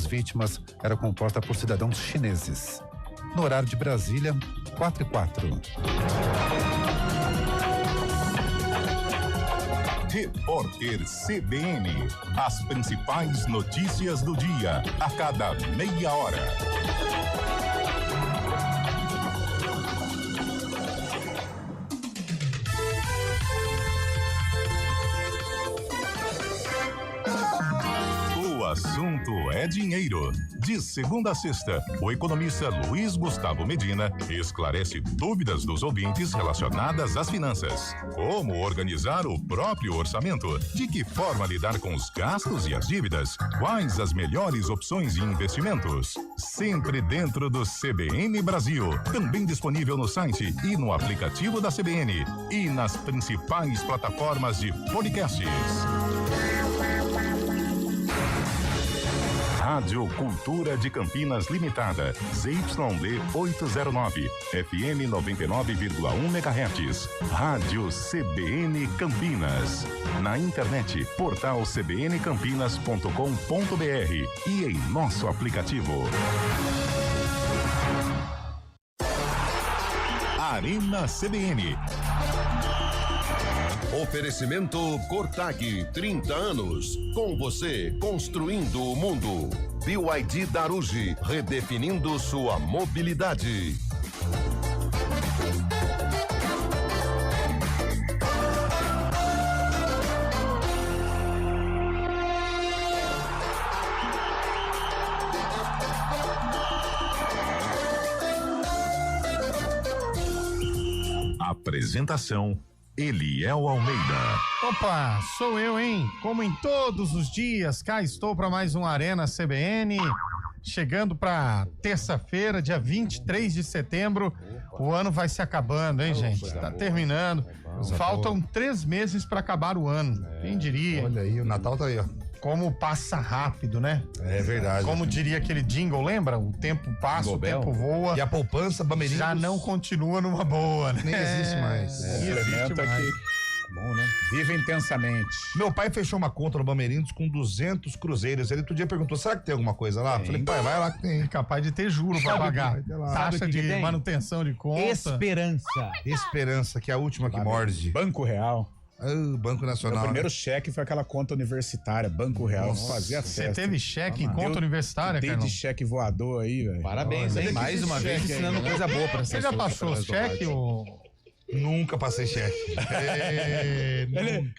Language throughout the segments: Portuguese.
vítimas era composta por cidadãos chineses. No horário de Brasília, 4h04. Repórter CBN. As principais notícias do dia, a cada meia hora. O assunto é dinheiro. De segunda a sexta, o economista Luiz Gustavo Medina esclarece dúvidas dos ouvintes relacionadas às finanças. Como organizar o próprio orçamento? De que forma lidar com os gastos e as dívidas? Quais as melhores opções de investimentos? Sempre dentro do CBN Brasil. Também disponível no site e no aplicativo da CBN. E nas principais plataformas de podcasts. Rádio Cultura de Campinas Limitada, ZYD 809, FM 99,1 MHz. Rádio CBN Campinas. Na internet, portal cbncampinas.com.br e em nosso aplicativo. Arena CBN. Oferecimento Cortag, 30 anos. Com você, construindo o mundo. BYD Darugi, redefinindo sua mobilidade. Apresentação: Eliel Almeida. Opa, sou eu, hein? Como em todos os dias, cá estou para mais um Arena CBN. Chegando para terça-feira, dia 23 de setembro. O ano vai se acabando, hein, gente? Tá terminando. Faltam 3 meses para acabar o ano. Quem diria? Olha aí, o Natal tá aí, ó. Como passa rápido, né? É verdade. Como diria aquele jingle, lembra? O tempo passa, o tempo voa. E a poupança, Bamerindos, já não continua numa boa, né? nem existe mais. Existe mais. Bom, né? Vive intensamente. Meu pai fechou uma conta no Bamerindos com 200 cruzeiros. Ele outro dia perguntou, será que tem alguma coisa lá? Falei, pai, vai lá que tem. É capaz de ter juro pra pagar. Taxa de manutenção de conta. Esperança, que é a última que morde. Banco Real. Banco Nacional. Meu primeiro cheque foi aquela conta universitária, Banco Real. Fazia Você festa. teve cheque em conta universitária, Tem Carlão? de cheque voador aí, velho. Parabéns, hein? Mais uma vez ensinando coisa boa pra Você já passou cheque ou... Nunca passei cheque.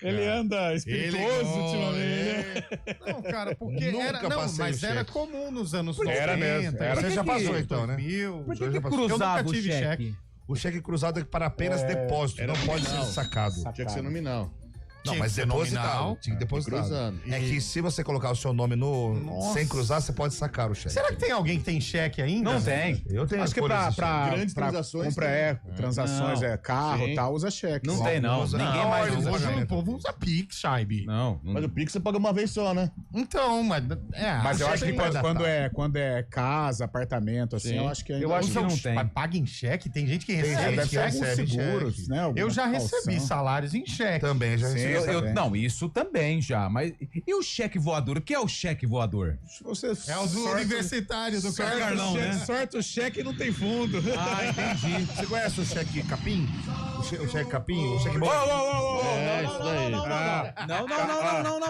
Ele anda espirituoso ultimamente. Não, cara, porque Nunca era, não, passei mas o era cheque. comum nos anos 90. Era mesmo, era. Você já passou então, né? 2000. Por que Eu já passei. cruzava Eu nunca o tive cheque? O cheque cruzado é para apenas depósito, não pode ser sacado. Tinha que ser nominal. Não, Tinha mas que ser depositado. nominal. Tinha que depositar. Cruzando. É que se você colocar o seu nome no Nossa. sem cruzar, você pode sacar o cheque. Será que tem alguém que tem cheque ainda? Não tem. Eu tenho Acho que folhas de cheque. pra Grandes transações compra, tem. transações, Não. carro e Sim. tal, usa cheque. Não tem, não. usa- Ninguém não, mais eles usa Hoje usam. o povo usa Pix, Shaibi. Não. Mas o Pix você paga uma vez só, né? Então, mas... Mas eu acho que pode quando é casa, apartamento, assim, Sim. eu acho que ainda Eu acho que usa não um- tem. Mas paga em cheque? Tem gente que recebe. gente Deve que ser alguns recebe seguros, cheque. né? Eu já Alguma recebi calção. salários em cheque. Também, já Sim, recebi. Não, isso também já. Mas e o cheque voador? O que é o cheque voador? Você É o do universitário, do Carlão, né? Sorte o cheque não tem fundo. Ah, entendi. Você conhece o cheque capim? O cheque capim? O cheque É, isso daí.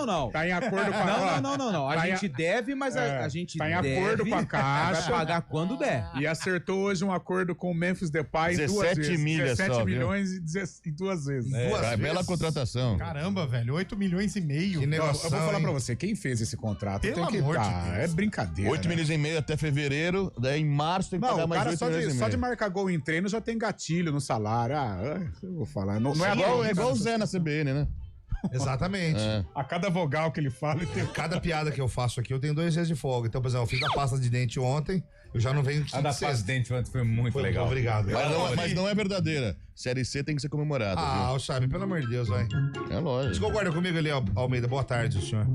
Não. Tá em acordo com a Não. A Tá em- gente deve, mas a gente tá em deve, acordo com a vai Caixa. pagar quando der. E acertou hoje um acordo com o Memphis Depay em 17 duas vezes. milhas 17 só, viu? milhões em 2 vezes. Bela contratação. Caramba, velho, 8 milhões e meio. Que Eu negócio. vou falar pra você, quem fez esse contrato Pelo tem que amor de tá, Deus. é brincadeira. 8 né? milhões e meio até fevereiro, daí em março tem que Não, pagar o mais cara 8 só milhões e de meio. marcar gol em treino já tem gatilho no salário. Eu vou falar. Não é É igual o Zé na CBN, né? Exatamente. A cada vogal que ele fala, ele tem... Cada piada que eu faço aqui, eu tenho 2 dias de folga. Então, por exemplo, eu fiz a pasta de dente ontem, eu já não venho A da pasta de dente foi muito legal. Obrigado. Mas não é verdadeira. Série C tem que ser comemorada. Ah, o Chaves, pelo amor de Deus, vai. Viu? É lógico. Você concorda comigo ali, Almeida? Boa tarde, senhor.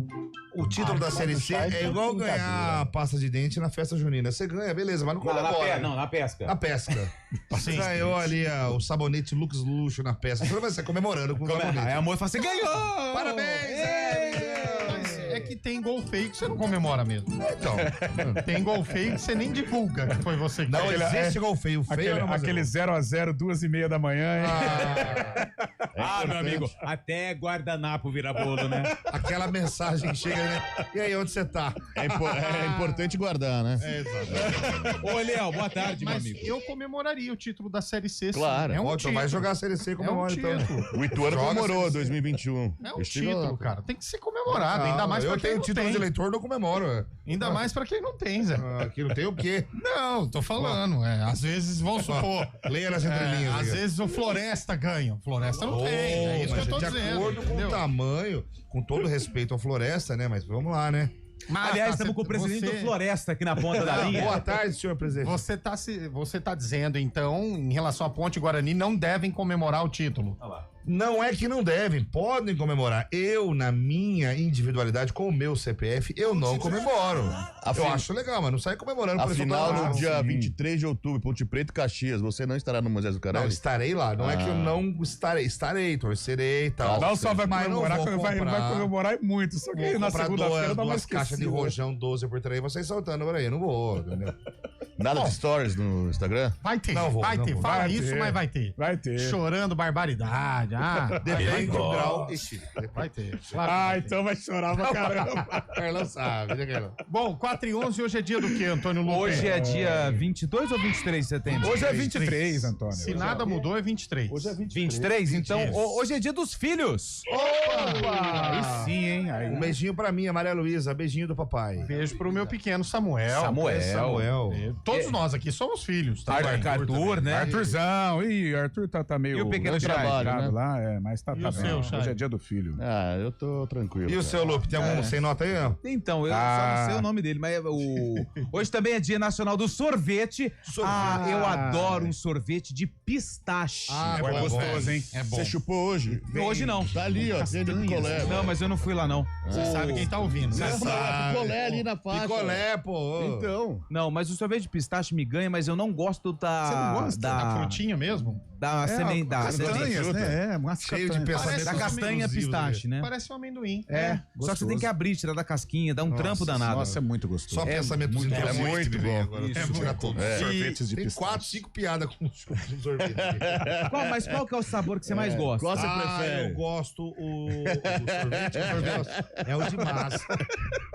O título da Série C é igual ganhar a pasta de dente na festa junina. Você ganha, beleza, mas não comemora. Na pesca. Na pesca. Você ganhou ali o sabonete Lux Luxo na pesca. Você vai ser comemorando com o sabonete. Aí a moça fala assim, ganhou! Parabéns! Mas é que tem gol feio que você não comemora mesmo. Então, Tem gol feio que você nem divulga que foi você que não fez. existe gol feio. Feio não, mas Aquele 0x0, 2h30 da manhã, hein? Meu amigo, até guardanapo vira bolo, né? aquela mensagem que chega, né? E aí, onde você tá? É importante guardar, né? Exato. Ô, Léo, boa tarde, meu Mas amigo. eu comemoraria o título da Série C. sim. Claro. É um Então título. vai jogar a Série C como É um então. título. O Ituano Joga comemorou CC. 2021. É um Estive título, lá. cara. Tem que ser comemorado. Ainda mais pra eu quem tenho não título tem. de eleitor, não comemoro. Ainda mais pra quem não tem, Zé. Aqui não tem o quê? Não, tô falando. Às vezes, vamos supor. Leia nas entrelinhas. Às vezes o Floresta ganha. O Floresta não tem. É isso que eu tô de dizendo. acordo com entendeu? o tamanho, com todo respeito ao Floresta, né? Mas vamos lá, né? Mas, Aliás, tá, estamos com o presidente você- do Floresta aqui na ponta da linha. Boa tarde, senhor presidente. Você tá dizendo, então, em relação à Ponte Guarani, não devem comemorar o título. Não é que não devem, podem comemorar. Eu, na minha individualidade, com o meu CPF, eu não comemoro. Eu acho legal, mas não sai comemorando A por final exemplo, no dia sim. 23 de outubro, Ponte Preta e Caxias. Você não estará no Moisés do Não, Caralho? estarei lá. Não é que eu não estarei, torcerei e tal. Não só vai Mas não comemorar, vou como vai comprar. comemorar muito. Só que Vou na comprar segunda-feira dá uma duas caixas de esquecida. rojão 12 por 3, vocês soltando por aí. Não vou, entendeu? Nada de stories no Instagram? Vai ter, Não vou, vai não ter. vou. Fala Vai isso, ter. mas vai ter. Vai ter. Chorando barbaridade. Depende do grau e estilo. Vai ter. Claro que vai ter. Então vai chorar pra caramba. Carlão sabe, né, Carlão? Bom, 4h11, hoje é dia do quê, Antônio Lupe? Hoje é dia 22 ou 23 de setembro? Hoje é 23, Antônio. Se nada mudou, é 23. Hoje é 23. 23? Então, Isso. hoje é dia dos filhos. Aí sim, hein? Aí. Um beijinho pra mim, Maria Luísa. Beijinho do papai. Beijo pro meu pequeno Samuel. Samuel. Todos nós aqui somos filhos. Tá bem? Arthur, né? Arthurzão. Ih, Arthur tá meio... E o pequeno trabalho, Chay, né? lá, mas tá E bem. o seu, Hoje Chay? é dia do filho. Ah, eu tô tranquilo. E o cara. seu, Lupe, tem algum sem nota aí, ó? Então, eu só não sei o nome dele, mas hoje também é dia nacional do sorvete. Ah, eu adoro um sorvete de pistache. É gostoso, hein? É bom. Você chupou hoje? Hoje não. Tá ali, ó. Tem de picolé. Não, mas eu não fui lá, não. Você sabe quem tá ouvindo, né? Picolé ali na faixa. Picolé, pô. Então. Não, mas o sorvete de pistache me ganha, mas eu não gosto da... Você não gosta Da frutinha mesmo? Da semente... Da Castanhas, semente. né? Umas Cheio de castanhas. pensamentos Da castanha exclusivos, pistache, né? Parece um amendoim. É, só que você tem que abrir, tirar da casquinha, dá um trampo danado. Nossa, é muito gostoso. Só pensamentos muito bom. Agora. Isso. Tirar todos. Sorvetes de Tem pistache. 4, 5 piadas com sorvete. aqui. Mas qual que é o sabor que você mais gosta? Qual você prefere? Eu gosto o sorvete. É o de massa.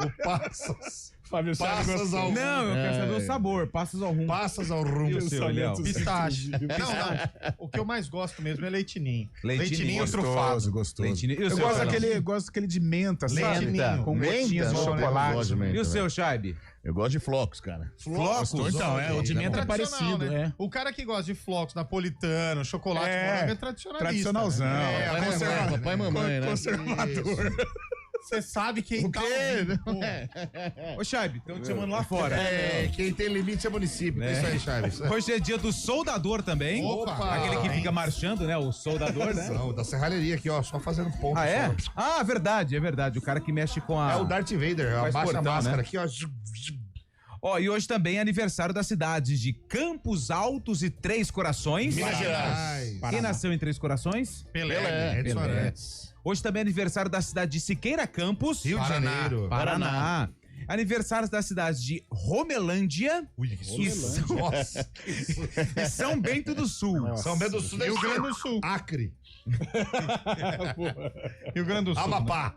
O passas. Fábio Sérgio Passas gostou. ao Não, eu quero saber o sabor, passas ao rumo. Passas ao rumo. E o seu, Léo? Pistache. Não. O que eu mais gosto mesmo é leitinho. Leitinho trufado. Gostoso. Leitinho. E o Eu seu, gosto Carlão? daquele de menta, sabe? Leitinho. Com Menta? gotinhas de Não, eu não chocolate. gosto de menta, E o velho. seu, Chaibe? Eu gosto de flocos, cara. Flocos? Então, o de menta é Tradicional, parecido, né? é. O cara que gosta de flocos, napolitano, chocolate, morango é tradicionalista. Tradicionalzão. Né? Papai, conservador. papai e mamãe, né? Conservador. Você sabe quem tá ouvindo, pô. Ô, Chaibe, estão te chamando lá fora. Quem tem limite é município. É isso aí, Chaves. Hoje é dia do soldador também. Opa! Aquele que fica marchando, né? O soldador, né? Não, da serralheria aqui, ó, só fazendo ponto. Ah, é? só. Ah, verdade, é verdade. O cara que mexe com a... É o Darth Vader, Faz abaixa a portão, máscara né? aqui, ó. Ó, e hoje também é aniversário das cidades de Campos Altos e Três Corações. Minas Gerais. Quem nasceu em Três Corações? Pelé. Edson Pelé. Arantes. Hoje também é aniversário da cidade de Siqueira Campos. Rio de Paraná. Janeiro. Paraná. Aniversários das cidades de Romelândia Nossa. e São Bento do Sul. São Bento do Sul. deve Rio ser Grande do Sul. Acre. Rio Grande do Sul. Amapá.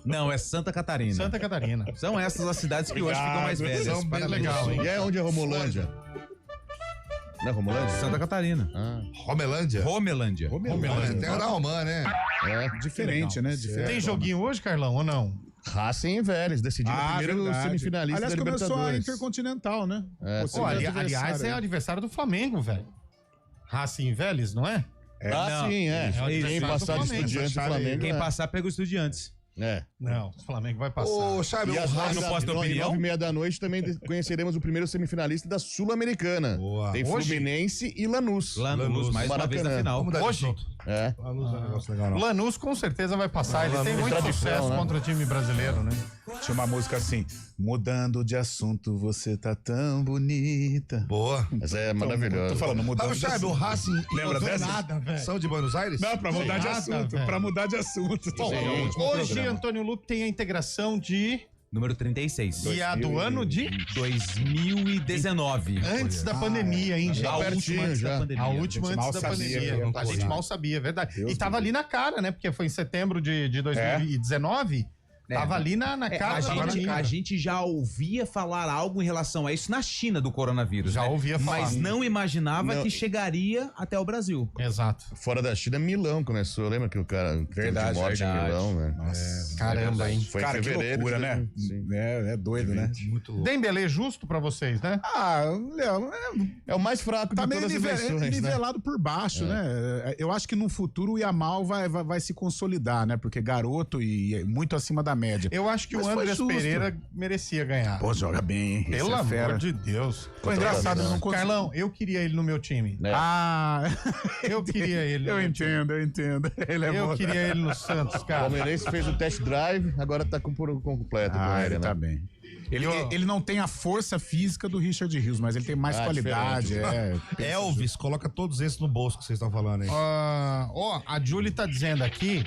Não, é Santa Catarina. Santa Catarina. São essas as cidades que hoje ficam mais velhas. São Bento do legal, Sul. hein? E é onde é Romulândia? Não é Romulândia? Santa Catarina. Ah, Romelândia. Romelândia. Romelândia. Terra da Romã, né? é. Diferente, né? Diferente. Tem joguinho hoje, Carlão, ou não? Racing e Vélez, decidiram o primeiro verdade. semifinalista Aliás, da começou a Libertadores. Intercontinental, né? É, Possível Pô, adversário aliás, é aí. aniversário do Flamengo, velho. Racing Vélez, não é? Ah, sim, é. Isso, Quem isso. passar de Flamengo, Estudiantes do Flamengo. Quem é. passar pega os Estudiantes. É. Não, o Flamengo vai passar. Ô, Chaves, E às o 9 não posso ter opinião? 9h30 da noite também conheceremos o primeiro semifinalista da Sul-Americana. Boa. Tem Hoje? Fluminense e Lanús. Lanús, mais uma vez na Maracanã. final. Vamos dar Hoje? desconto. É. Lanús é um negócio legal, não. Lanús com certeza vai passar. Ele tem muito tradição, sucesso né? contra o time brasileiro, né? Tinha uma música assim, mudando de assunto, você tá tão bonita. Boa. Essa é maravilhosa. Tô falando, mudando de Sabe, o assunto. Racing Lembra dessa? Nada, velho. são de Buenos Aires? Não, pra mudar de nada, assunto, velho. pra mudar de assunto. Bom, Sim, é o último hoje programa. Antônio Lupe tem a integração de... Número 36. E a do ano de... 2019. Antes da pandemia, hein, gente? A última antes da pandemia. A última mal antes da sabia pandemia. que ia A gente ocorrer. mal sabia, é verdade. Deus E tava me ali na cara, né? Porque foi em setembro de 2019. Tava ali na cara. A gente já ouvia falar algo em relação a isso na China do coronavírus. Já né? ouvia falar. Mas não imaginava Não. que chegaria até o Brasil. Exato. Fora da China, Milão começou. Lembra que o cara teve Verdade, de morte verdade. em Milão, né? Caramba, hein? Foi Cara, em que fevereiro. loucura, né? Sim. É doido, né? Muito louco. Dembélé justo pra vocês, né? Ah, Léo, É o mais fraco tá de meio todas as eleições, né? nivelado por baixo, né? Eu acho que no futuro o Yamal vai se consolidar, né? Porque garoto e muito acima da média. Eu acho que Mas o foi Andrés justo. Pereira merecia ganhar. Pô, joga bem, hein? Pelo Esse é amor fera. de Deus. Foi engraçado, Não. não consegui. Carlão, eu queria ele no meu time. É. Ah, Eu queria ele. eu entendo. Ele é Eu bom. queria ele no Santos, O cara. Palmeirense fez o test drive, agora tá com o completo. com Ah, ele, ele né? tá bem. Ele não tem a força física do Richard Rios, mas ele tem mais Ah, qualidade. Elvis, coloca todos esses no bolso que vocês estão falando aí. Ó, a Julie tá dizendo aqui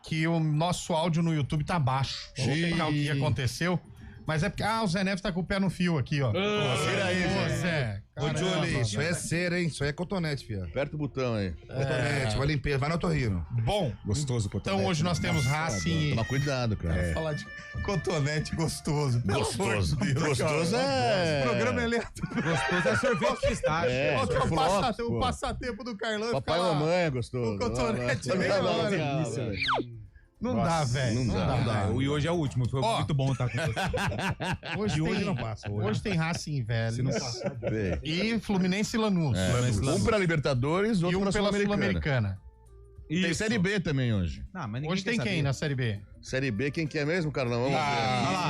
que o nosso áudio no YouTube tá baixo. Vamos explicar o que aconteceu. Mas é porque. O Zé Neves tá com o pé no fio aqui, ó. Tira aí, Ô, Zé. Ô, Caramba. Julie, isso aí é cera, hein? Isso aí é cotonete, filha. Aperta o botão aí. Cotonete, vai limpeza, vai no otorrino. Bom, Gostoso, então hoje nós temos Racing. Toma cuidado, cara. Falar de cotonete gostoso. Gostoso. Gostoso é... O programa é lento. Gostoso é sorvete de pistache. É, Qual que é o flocos, passatempo, pô. o passatempo do Carlão? Papai e Fica lá. mamãe é gostoso. O cotonete Não, meia não, não, hora. não, velho. Não dá, velho. não dá. E hoje é o último. Foi Ó. muito bom estar com você. Hoje, hoje tem, não passa, hoje. Hoje tem Racing Velho. Bem, E Fluminense e Lanús. Um pela Libertadores, E outro um pela pela Sul-Americana. Sul-Americana. Tem Série B também hoje. Não, mas ninguém Hoje quer tem saber. quem na Série B? Série B, quem que é mesmo, Carlão? Vamos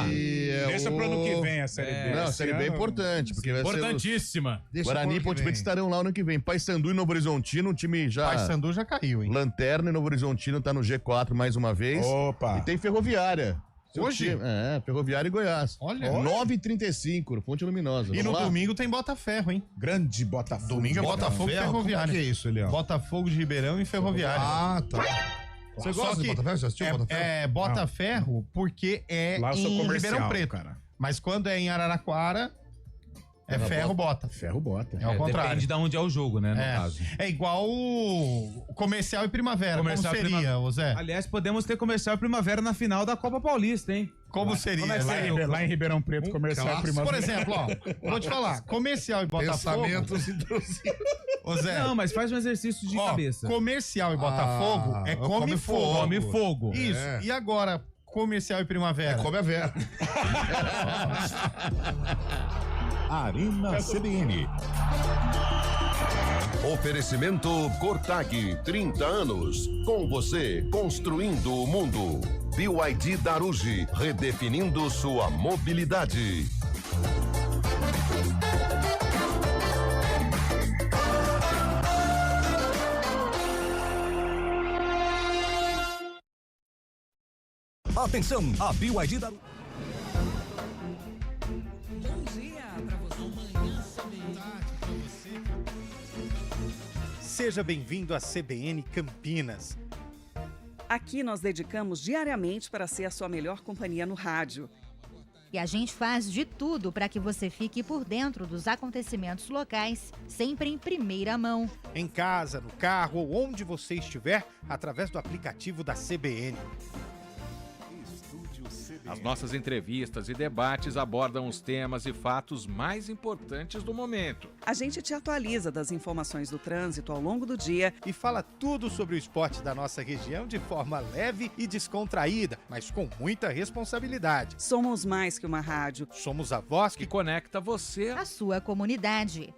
ver. E é Deixa pro ano que vem a Série B. Não, a Esse Série B é ano- importante, porque vai ser os Importantíssima. Deixa Guarani e pro ano Ponte que Preta vem. estarão lá no ano que vem. Paysandu e Novo Horizontino, um time já Paysandu já caiu, hein? lanterna, e Novo Horizontino tá no G4 mais uma vez. Opa. E tem Ferroviária. Seu Hoje? time- Ferroviária e Goiás. Olha. 9h35, Fonte Luminosa. E no Vamos lá? domingo tem Botaferro, hein? Grande Botafogo. Domingo é Botafogo e Botafogo, como é Ferroviária. que é isso, Elião? Botafogo de Ribeirão e Ferroviária. Ah, tá. Você Só gosta de que Botafogo? Você assistiu Botafogo? É Botaferro porque é Lá eu sou em comercial, Ribeirão Preto. cara. Mas quando é em Araraquara, é ferro bota. Ferro bota. É ao contrário. Depende de onde é o jogo, né, no caso. É igual o Comercial e Primavera. Comercial e Como seria, ô Zé? Aliás, podemos ter comercial primavera na final da Copa Paulista, hein? Como seria? Como é que seria? Lá em Ribeirão Preto, comercial clássico. primavera. Por exemplo, ó, vou te falar, Comercial e Botafogo. Pensamentos intrusivos. Ô Zé, Não, mas faz um exercício de ó, cabeça. Comercial e Botafogo é come fogo. Come fogo. Isso. É. E agora, Comercial e Primavera? Come a Vera. Arena CBN. Oferecimento Cortag, 30 anos. Com você, construindo o mundo. BYD Daruji, redefinindo sua mobilidade. Atenção, a BYD da... Seja bem-vindo à CBN Campinas. Aqui nós dedicamos diariamente para ser a sua melhor companhia no rádio. E a gente faz de tudo para que você fique por dentro dos acontecimentos locais, sempre em primeira mão. Em casa, no carro ou onde você estiver, através do aplicativo da CBN. As nossas entrevistas e debates abordam os temas e fatos mais importantes do momento. A gente te atualiza das informações do trânsito ao longo do dia E fala tudo sobre o esporte da nossa região de forma leve e descontraída, mas com muita responsabilidade. Somos mais que uma rádio. Somos a voz Que que conecta você. A sua comunidade.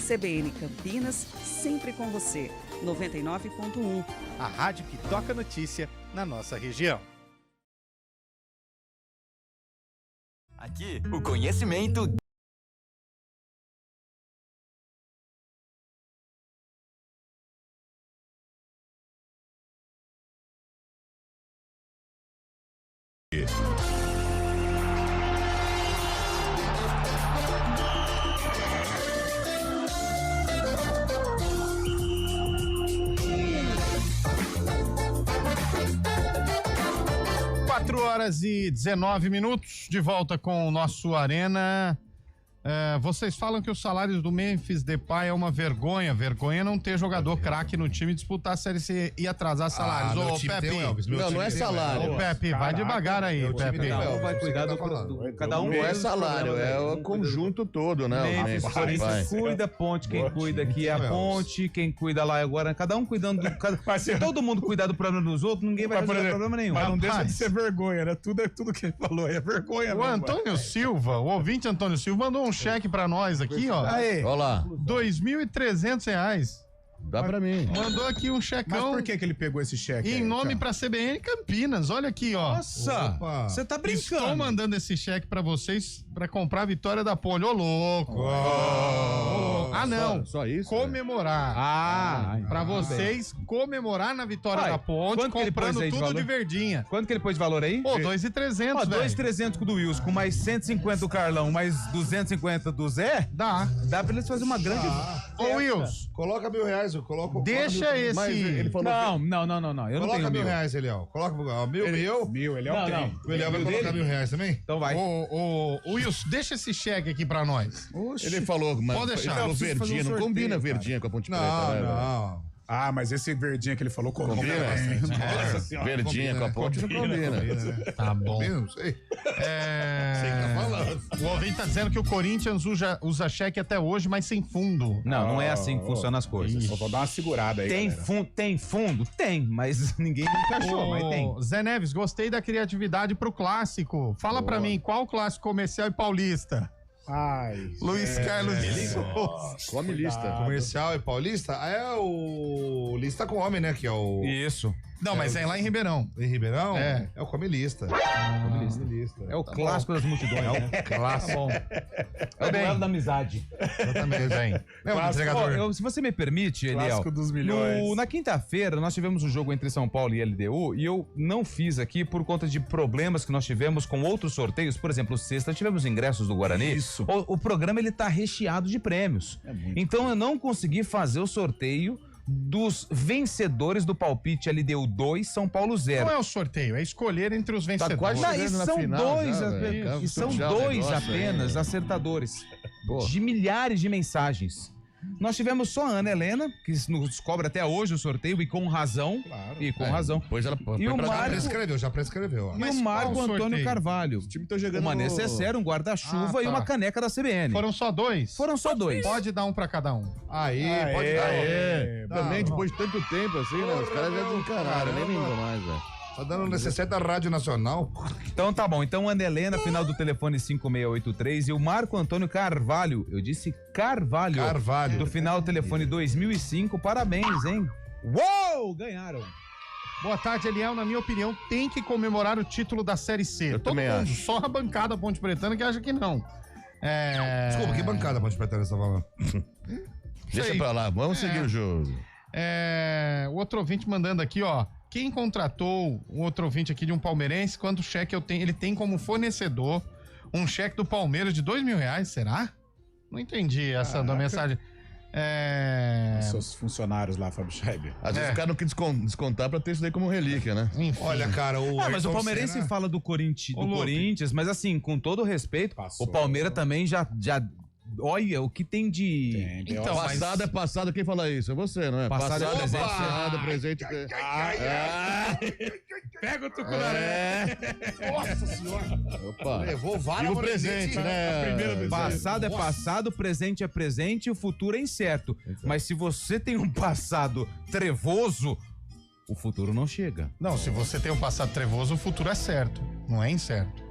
CBN Campinas, sempre com você. 99.1. a rádio que toca notícia na nossa região. Aqui, o conhecimento 8h19, de volta com o nosso Arena. Vocês falam que os salários do Memphis Depay é uma vergonha. Vergonha não ter jogador craque no time, disputar a Série C e atrasar salários. Ô, Pepe. Não é salário. Ô, Pepe, vai devagar aí, Pepe. Não, vai cuidar do cada um. Não é salário, é o conjunto todo, né? Memphis cuida, Ponte, quem cuida aqui é a Ponte, quem cuida lá agora, cada um cuidando do... Se todo mundo cuidar do problema dos outros, ninguém vai resolver problema nenhum. Mas não deixa de ser vergonha, né? Tudo que ele falou é vergonha. O Antônio Silva, o ouvinte Antônio Silva, mandou um cheque pra nós aqui, ó. Aí. Olha lá. R$2.300. Dá pra mim. Mandou aqui um checão. Mas por que ele pegou esse cheque? Em nome pra CBN Campinas. Olha aqui, ó. Nossa, você tá brincando. Estou mandando esse cheque pra vocês pra comprar a vitória da Poli. Ô, louco. Ah, não. Só isso? Comemorar. Pra vocês comemorar na vitória da Ponte, comprando tudo de verdinha. Quanto que ele pôs de valor aí? Pô, 2.300, velho. 2.300 com o do Wilson, com mais 150 do Carlão, mais 250 do Zé? Dá pra eles fazerem uma grande... Ô, Wilson. Coloca R$1.000, eu coloco... Deixa esse... Mas ele falou não, eu não tenho R$1.000, Eliel. Coloca R$1.000. Ele é o tem. O Eliel vai colocar R$1.000 também? Então vai. Ô, Wilson, deixa esse cheque aqui pra nós. Ele falou, mas pode deixar. Ele falou verdinha, não combina verdinha com a Ponte Preta. Não. Ah, mas esse verdinho que ele falou combina. Verdinha com a Ponte não combina. Tá bom. Não sei. Sei que tá falando. O ouvinte tá dizendo que o Corinthians usa cheque até hoje, mas sem fundo. Não é assim que funcionam as coisas. Vou dar uma segurada aí, Tem fundo? Tem, mas ninguém nunca achou, mas tem. Zé Neves, gostei da criatividade pro clássico. Fala pra mim, qual clássico comercial e paulista? Ai, Luiz Carlos. Come lista. Comercial e paulista? É o lista com homem, né? Que é o... Isso. Não, mas é lá em Ribeirão. Em Ribeirão? É. É o come lista. É o clássico das multidões. É o clássico. Tá bom. É o duelo da amizade. Exatamente, bem. Se você me permite, Eliel. Clássico dos milhões. Na quinta-feira, nós tivemos um jogo entre São Paulo e LDU e eu não fiz aqui por conta de problemas que nós tivemos com outros sorteios. Por exemplo, sexta, tivemos ingressos do Guarani. Isso. O programa, ele tá recheado de prêmios. Então, eu não consegui fazer o sorteio dos vencedores do palpite LDU 2, São Paulo 0. Não é o sorteio, é escolher entre os vencedores. Tá quase chegando na final, e são dois apenas acertadores de milhares de mensagens. Nós tivemos só a Ana Helena, que nos cobra até hoje o sorteio, e com razão. Claro. E com razão. Pois ela e o Marco já prescreveu. E o Marco Antônio Carvalho. O time tá jogando uma necessaire, um guarda-chuva e uma caneca da CBN. Foram só dois? Foram só dois. Pode dar um pra cada um. Aí, pode dar. Também, depois de tanto tempo assim, né? Os caras já desencararam, nem lembram mais, velho. Tá dando necessário da Rádio Nacional. Então tá bom. Então, Ana Helena, final do telefone 5683 e o Marco Antônio Carvalho. Eu disse Carvalho. Do final do telefone 2005. Parabéns, hein? Uou! Ganharam. Boa tarde, Eliel. Na minha opinião, tem que comemorar o título da Série C. Eu também acho. Só a bancada Ponte Pretana que acha que não. Desculpa, que bancada Ponte Pretana você tá falando? Deixa pra lá, vamos seguir o jogo. O outro ouvinte mandando aqui, ó. Quem contratou o outro ouvinte aqui de um palmeirense, quanto cheque ele tem como fornecedor um cheque do Palmeiras de R$2.000, será? Não entendi essa da mensagem. Seus funcionários lá, Fábio Scheiber. Às vezes o cara não quis descontar pra ter isso daí como relíquia, né? Enfim. Olha, cara, mas o palmeirense fala do Corinthians, mas assim, com todo o respeito, o Palmeiras também já olha o que tem de... Então, passado é passado, quem fala isso? É você, não é? Passado é presente. Passado, presente... Pega o tucunaré. Nossa senhora. Opa. Levou vários presente, né? Passado é passado, presente é presente e o futuro é incerto. Mas se você tem um passado trevoso, o futuro não chega. Não, se você tem um passado trevoso, o futuro é certo, não é incerto.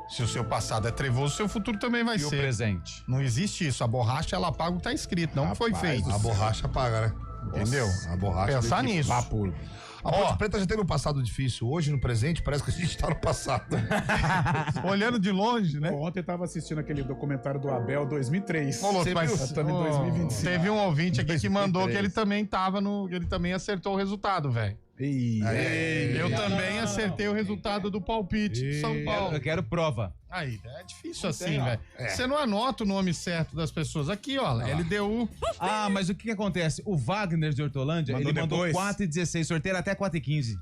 Se o seu passado é trevoso, o seu futuro também vai ser. E o presente? Não existe isso. A borracha, ela paga o que tá escrito, não o que foi feito. A borracha paga, né? Entendeu? Nossa, a borracha... Pensar nisso. Vapor. A Ponte Preta já teve um passado difícil. Hoje, no presente, parece que a gente tá no passado. Olhando de longe, né? Ontem eu tava assistindo aquele documentário do Abel 2003. Mas estamos em 2025. Teve um ouvinte aqui que mandou que ele também tava ele também acertou o resultado, velho. Eu também acertei o resultado do palpite. São Paulo. Eu quero prova. Aí, é difícil assim, velho. Você não anota o nome certo das pessoas. Aqui, ó, LDU. Ah, mas o que acontece? O Wagner de Hortolândia, ele mandou 4h16, sorteio até 4h15.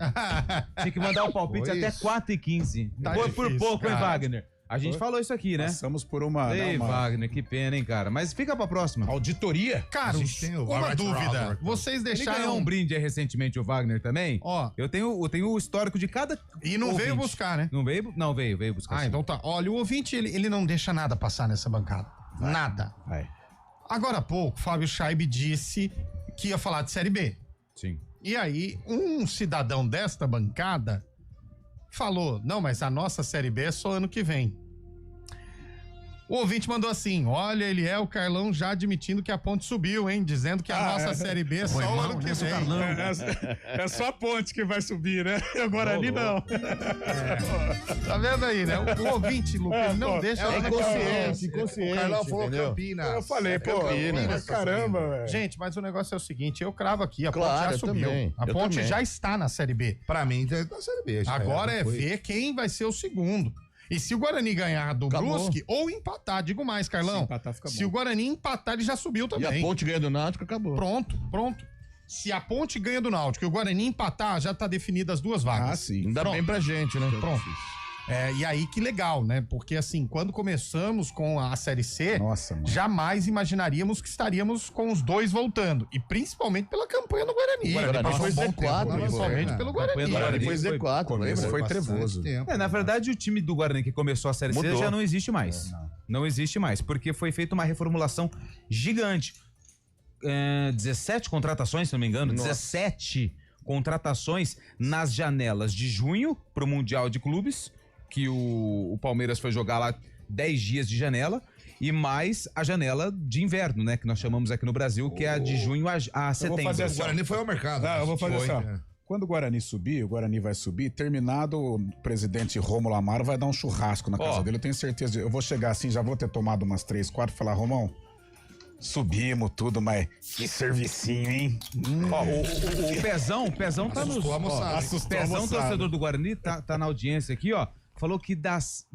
Tinha que mandar o palpite até 4h15. Por pouco, hein, Wagner? A gente falou isso aqui, né? Passamos por uma... Ei, Wagner, que pena, hein, cara? Mas fica pra próxima. Auditoria? Cara, uma dúvida. Vocês deixaram... Ele ganhou um brinde aí recentemente, o Wagner também. Ó. Eu tenho o histórico de cada... E não veio buscar, né? Não veio? Não, veio buscar. Ah, então tá. Olha, o ouvinte, ele não deixa nada passar nessa bancada. Nada. Agora há pouco, Fábio Chaib disse que ia falar de Série B. Sim. E aí, um cidadão desta bancada falou, não, mas a nossa Série B é só ano que vem. O ouvinte mandou assim, olha, ele é o Carlão já admitindo que a Ponte subiu, hein? Dizendo que a nossa Série B é só o ano que vem. É só a Ponte que vai subir, né? E o Guarani não. Tá vendo aí, né? O ouvinte, Lucas, não deixa... inconsciente. O Carlão falou Campinas. Eu falei, caramba, velho. Gente, mas o negócio é o seguinte, eu cravo aqui, a Ponte já subiu. Também. A Ponte já está na Série B. Pra mim, tá na Série B. Agora é ver quem vai ser o segundo. E se o Guarani ganhar do Brusque ou empatar, digo mais, Carlão. Se empatar, fica bom. Se o Guarani empatar, ele já subiu também. E a Ponte ganha do Náutico, acabou. Pronto. Se a Ponte ganha do Náutico e o Guarani empatar, já tá definida as duas vagas. Ah, sim. Ainda bem pra gente, né? Pronto. E aí que legal, né? Porque assim, quando começamos com a Série C, jamais imaginaríamos que estaríamos com os dois voltando. E principalmente pela campanha do Guarani. O Guarani foi Z4. Principalmente pelo Guarani. O Guarani foi Z4, lembra? Foi trevoso. Na verdade, o time do Guarani que começou a Série C já não existe mais. Não existe mais, porque foi feita uma reformulação gigante. 17 contratações, se não me engano, 17 contratações nas janelas de junho pro Mundial de Clubes, que o Palmeiras foi jogar lá 10 dias de janela, e mais a janela de inverno, né? Que nós chamamos aqui no Brasil, que é a de junho a setembro. O Guarani foi ao mercado. Eu vou fazer assim, Quando o Guarani subir, o Guarani vai subir, terminado o presidente Rômulo Amaro vai dar um churrasco na casa dele, eu tenho certeza. Eu vou chegar assim, já vou ter tomado umas 3, 4 e falar, Romão, subimos tudo, mas que servicinho, hein? O Pezão tá nos... Pezão, torcedor do Guarani, tá na audiência aqui, ó. Falou que das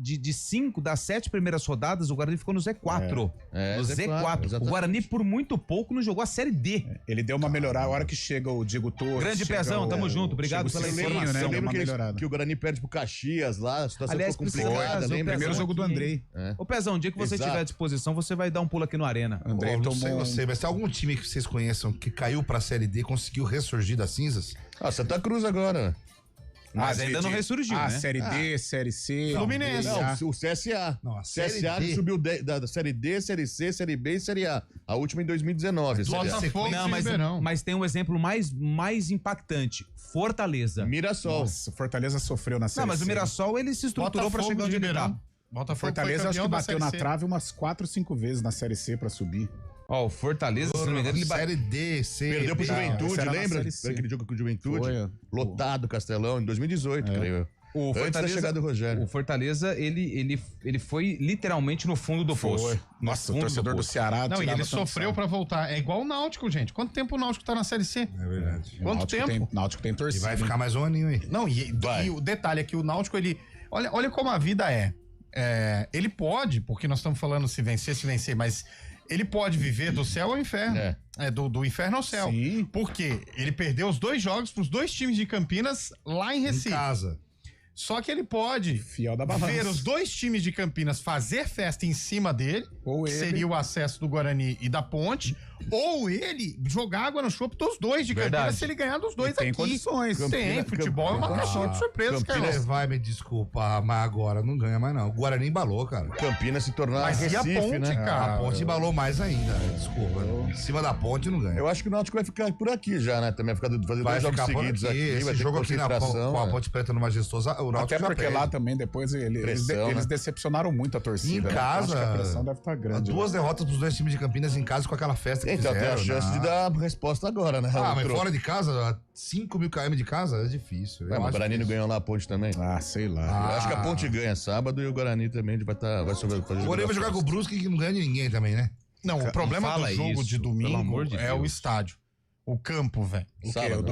7 primeiras rodadas, o Guarani ficou no Z4. No Z4. O Guarani, por muito pouco, não jogou a Série D. Ele deu uma melhorada. A hora que chega o Diego Torres. Grande Pezão, tamo junto. Obrigado pela informação. Né? Eu lembro que o Guarani perde pro Caxias lá, a situação ficou complicada. Lembra? Primeiro jogo do Andrei. Ô Pezão, o dia que você tiver à disposição, você vai dar um pulo aqui no Arena. Andrei tomou... Não sei, mas tem algum time que vocês conheçam que caiu pra Série D e conseguiu ressurgir das cinzas? Santa Cruz agora. Mas ainda não ressurgiu, né? Série D, Série C. Fluminense. Não, o CSA. Não, CSA que subiu da Série D, Série C, Série B e Série A. A última em 2019. Não, mas tem um exemplo mais impactante. Fortaleza. Mirassol. Nossa, Fortaleza sofreu na Série C. Não, mas o Mirassol, ele se estruturou pra chegar onde ele tá. Fortaleza acho que bateu na trave umas 4 ou 5 vezes na Série C pra subir. O Fortaleza, se não me engano, ele Série D, C. Perdeu pro Juventude, lembra? Aquele jogo com o Juventude? Lotado, Castelão, em 2018, creio. Antes da chegada do Rogério. O Fortaleza, ele foi literalmente no fundo do poço. Nossa, o torcedor do Ceará... Não, e ele sofreu pra voltar. É igual o Náutico, gente. Quanto tempo o Náutico tá na Série C? É verdade. Quanto tempo? O Náutico tem torcida. E vai ficar mais um aninho aí. Não, e o detalhe é que o Náutico, ele... Olha como a vida é. Ele pode, porque nós estamos falando se vencer, mas... Ele pode viver do céu ao inferno. Do inferno ao céu. Sim. Porque ele perdeu os 2 jogos pros 2 times de Campinas lá em Recife. Em casa. Só que ele pode ver os 2 times de Campinas fazer festa em cima dele, que seria o acesso do Guarani e da Ponte, ou ele jogar água no chope dos 2 de Campinas se ele ganhar dos 2 aqui. Tem condições. Futebol é uma caixinha de surpresas, cara. Campinas vai me desculpar, mas agora não ganha mais não. O Guarani embalou, cara. Campinas se tornou Recife, e a Ponte, né? Cara? A Ponte embalou mais ainda. Desculpa. Em cima da Ponte não ganha. Eu acho que o Náutico vai ficar por aqui já, né? Também vai fazer 2 jogos seguidos aqui. Esse jogo aqui com a Ponte Preta no Majestoso, o Náutico até porque lá também depois eles decepcionaram muito a torcida. Em casa, acho que a pressão deve estar grande. 2 derrotas dos 2 times de Campinas em casa com aquela festa que então, fizeram. Tem a chance de dar resposta agora, né? Mas fora de casa, 5.000 km de casa, é difícil. Mas o Guarani não ganhou lá a Ponte também? Sei lá. Eu acho que a Ponte ganha sábado e o Guarani também vai fazer o Guarani vai jogar com o Brusque que não ganha de ninguém também, né? Não, o problema do jogo de domingo é o estádio. O campo, velho.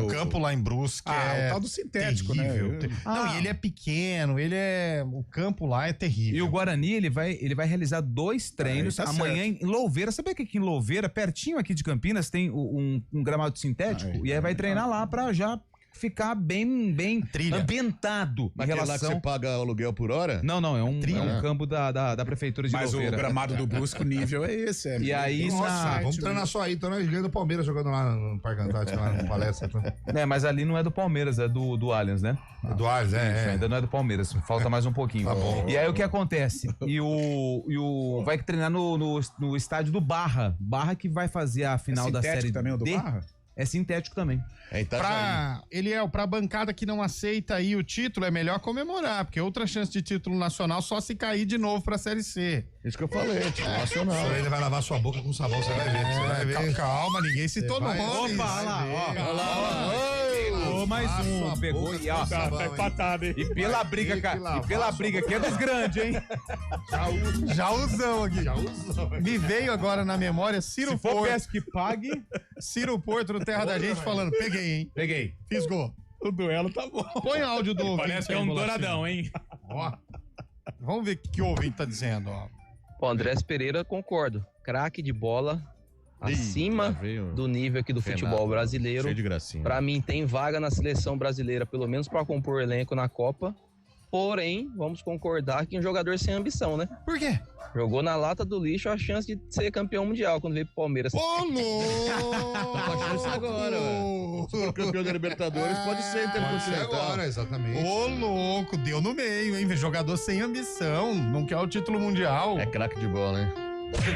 O campo lá em Brusque o tal do sintético, terrível. né? Não, e ele é pequeno, o campo lá é terrível. E o Guarani, ele vai realizar 2 treinos amanhã em Louveira. Sabia que aqui em Louveira, pertinho aqui de Campinas, tem um gramado sintético? E aí vai treinar lá pra já ficar bem ambientado. Mas lá que você paga aluguel por hora? Não, é um campo da prefeitura de Louveira. Mas o gramado do Brusque, o nível é esse. E aí, vamos treinar só aí. Então nós ganhamos do Palmeiras jogando lá no Parque Antártico, lá no palestra. Mas ali não é do Palmeiras, é do Allianz, né? Do Allianz, ainda não é do Palmeiras, falta mais um pouquinho. Tá bom. E aí o que acontece? Vai treinar no estádio do Barra. Barra que vai fazer a final da Série D. Também o do Barra? É sintético também. Pra bancada que não aceita aí o título, é melhor comemorar, porque outra chance de título nacional só se cair de novo pra Série C. Isso que eu falei, título nacional. Ele vai lavar sua boca com sabão, você vai ver. Você vai ver. Calma, ninguém citou nome. Opa, olha lá. Mais um, pegou e ó. Tá empatado, hein? E pela briga aqui é dos grandes, hein? Jauzão aqui. Me veio agora na memória Ciro Porto. Se for peço que pague. Ciro Porto no Terra da Gente falando, peguei, hein? Peguei. Fiz gol. O duelo tá bom. Põe áudio do ouvinte. Parece que é um douradão, hein? Ó. Vamos ver o que o ouvinte tá dizendo, ó. O Andrés Pereira, concordo. Craque de bola, acima do nível aqui do futebol brasileiro. Cheio de gracinha. Pra mim, tem vaga na seleção brasileira, pelo menos pra compor elenco na Copa. Porém, vamos concordar que um jogador sem ambição, né? Por quê? Jogou na lata do lixo a chance de ser campeão mundial quando veio pro Palmeiras. Ô, louco! A chance agora, velho. Se for campeão da Libertadores, pode ser intercontinental. Agora, exatamente. Ô, louco, deu no meio, hein? Jogador sem ambição, não quer o título mundial. É craque de bola, hein?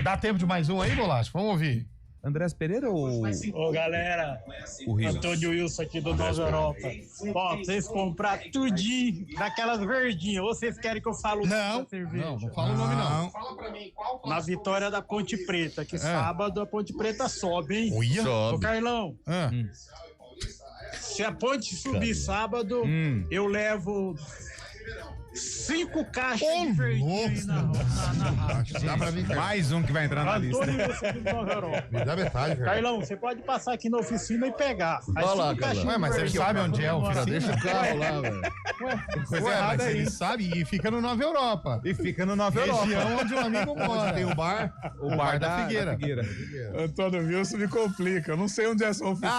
Dá tempo de mais um aí, Bolacha? Vamos ouvir. Andrés Pereira ou... Ô, galera, o Rio? Antônio Wilson aqui do Nova Europa. Ó, vocês comprar tudinho daquelas verdinhas, ou vocês querem que eu fale não fala o nome não. Fala pra mim, qual na vitória da Ponte Preta, que sábado a Ponte Preta sobe, hein? Uia? Ô, Carlão, se a Ponte subir sábado, eu levo 5 caixas de verdinho na Dá pra mim, mais um que vai entrar na lista. Me dá metade, cara. Carlão, você pode passar aqui na oficina e pegar. Vai lá, Carlão. Ué, mas ele sabe onde é a oficina? Deixa o carro lá, velho. Mas ele sabe e fica no Nova Europa. Região onde o amigo mora. Tem o bar? O bar da Figueira. Antônio Wilson me complica. Eu não sei onde é essa oficina.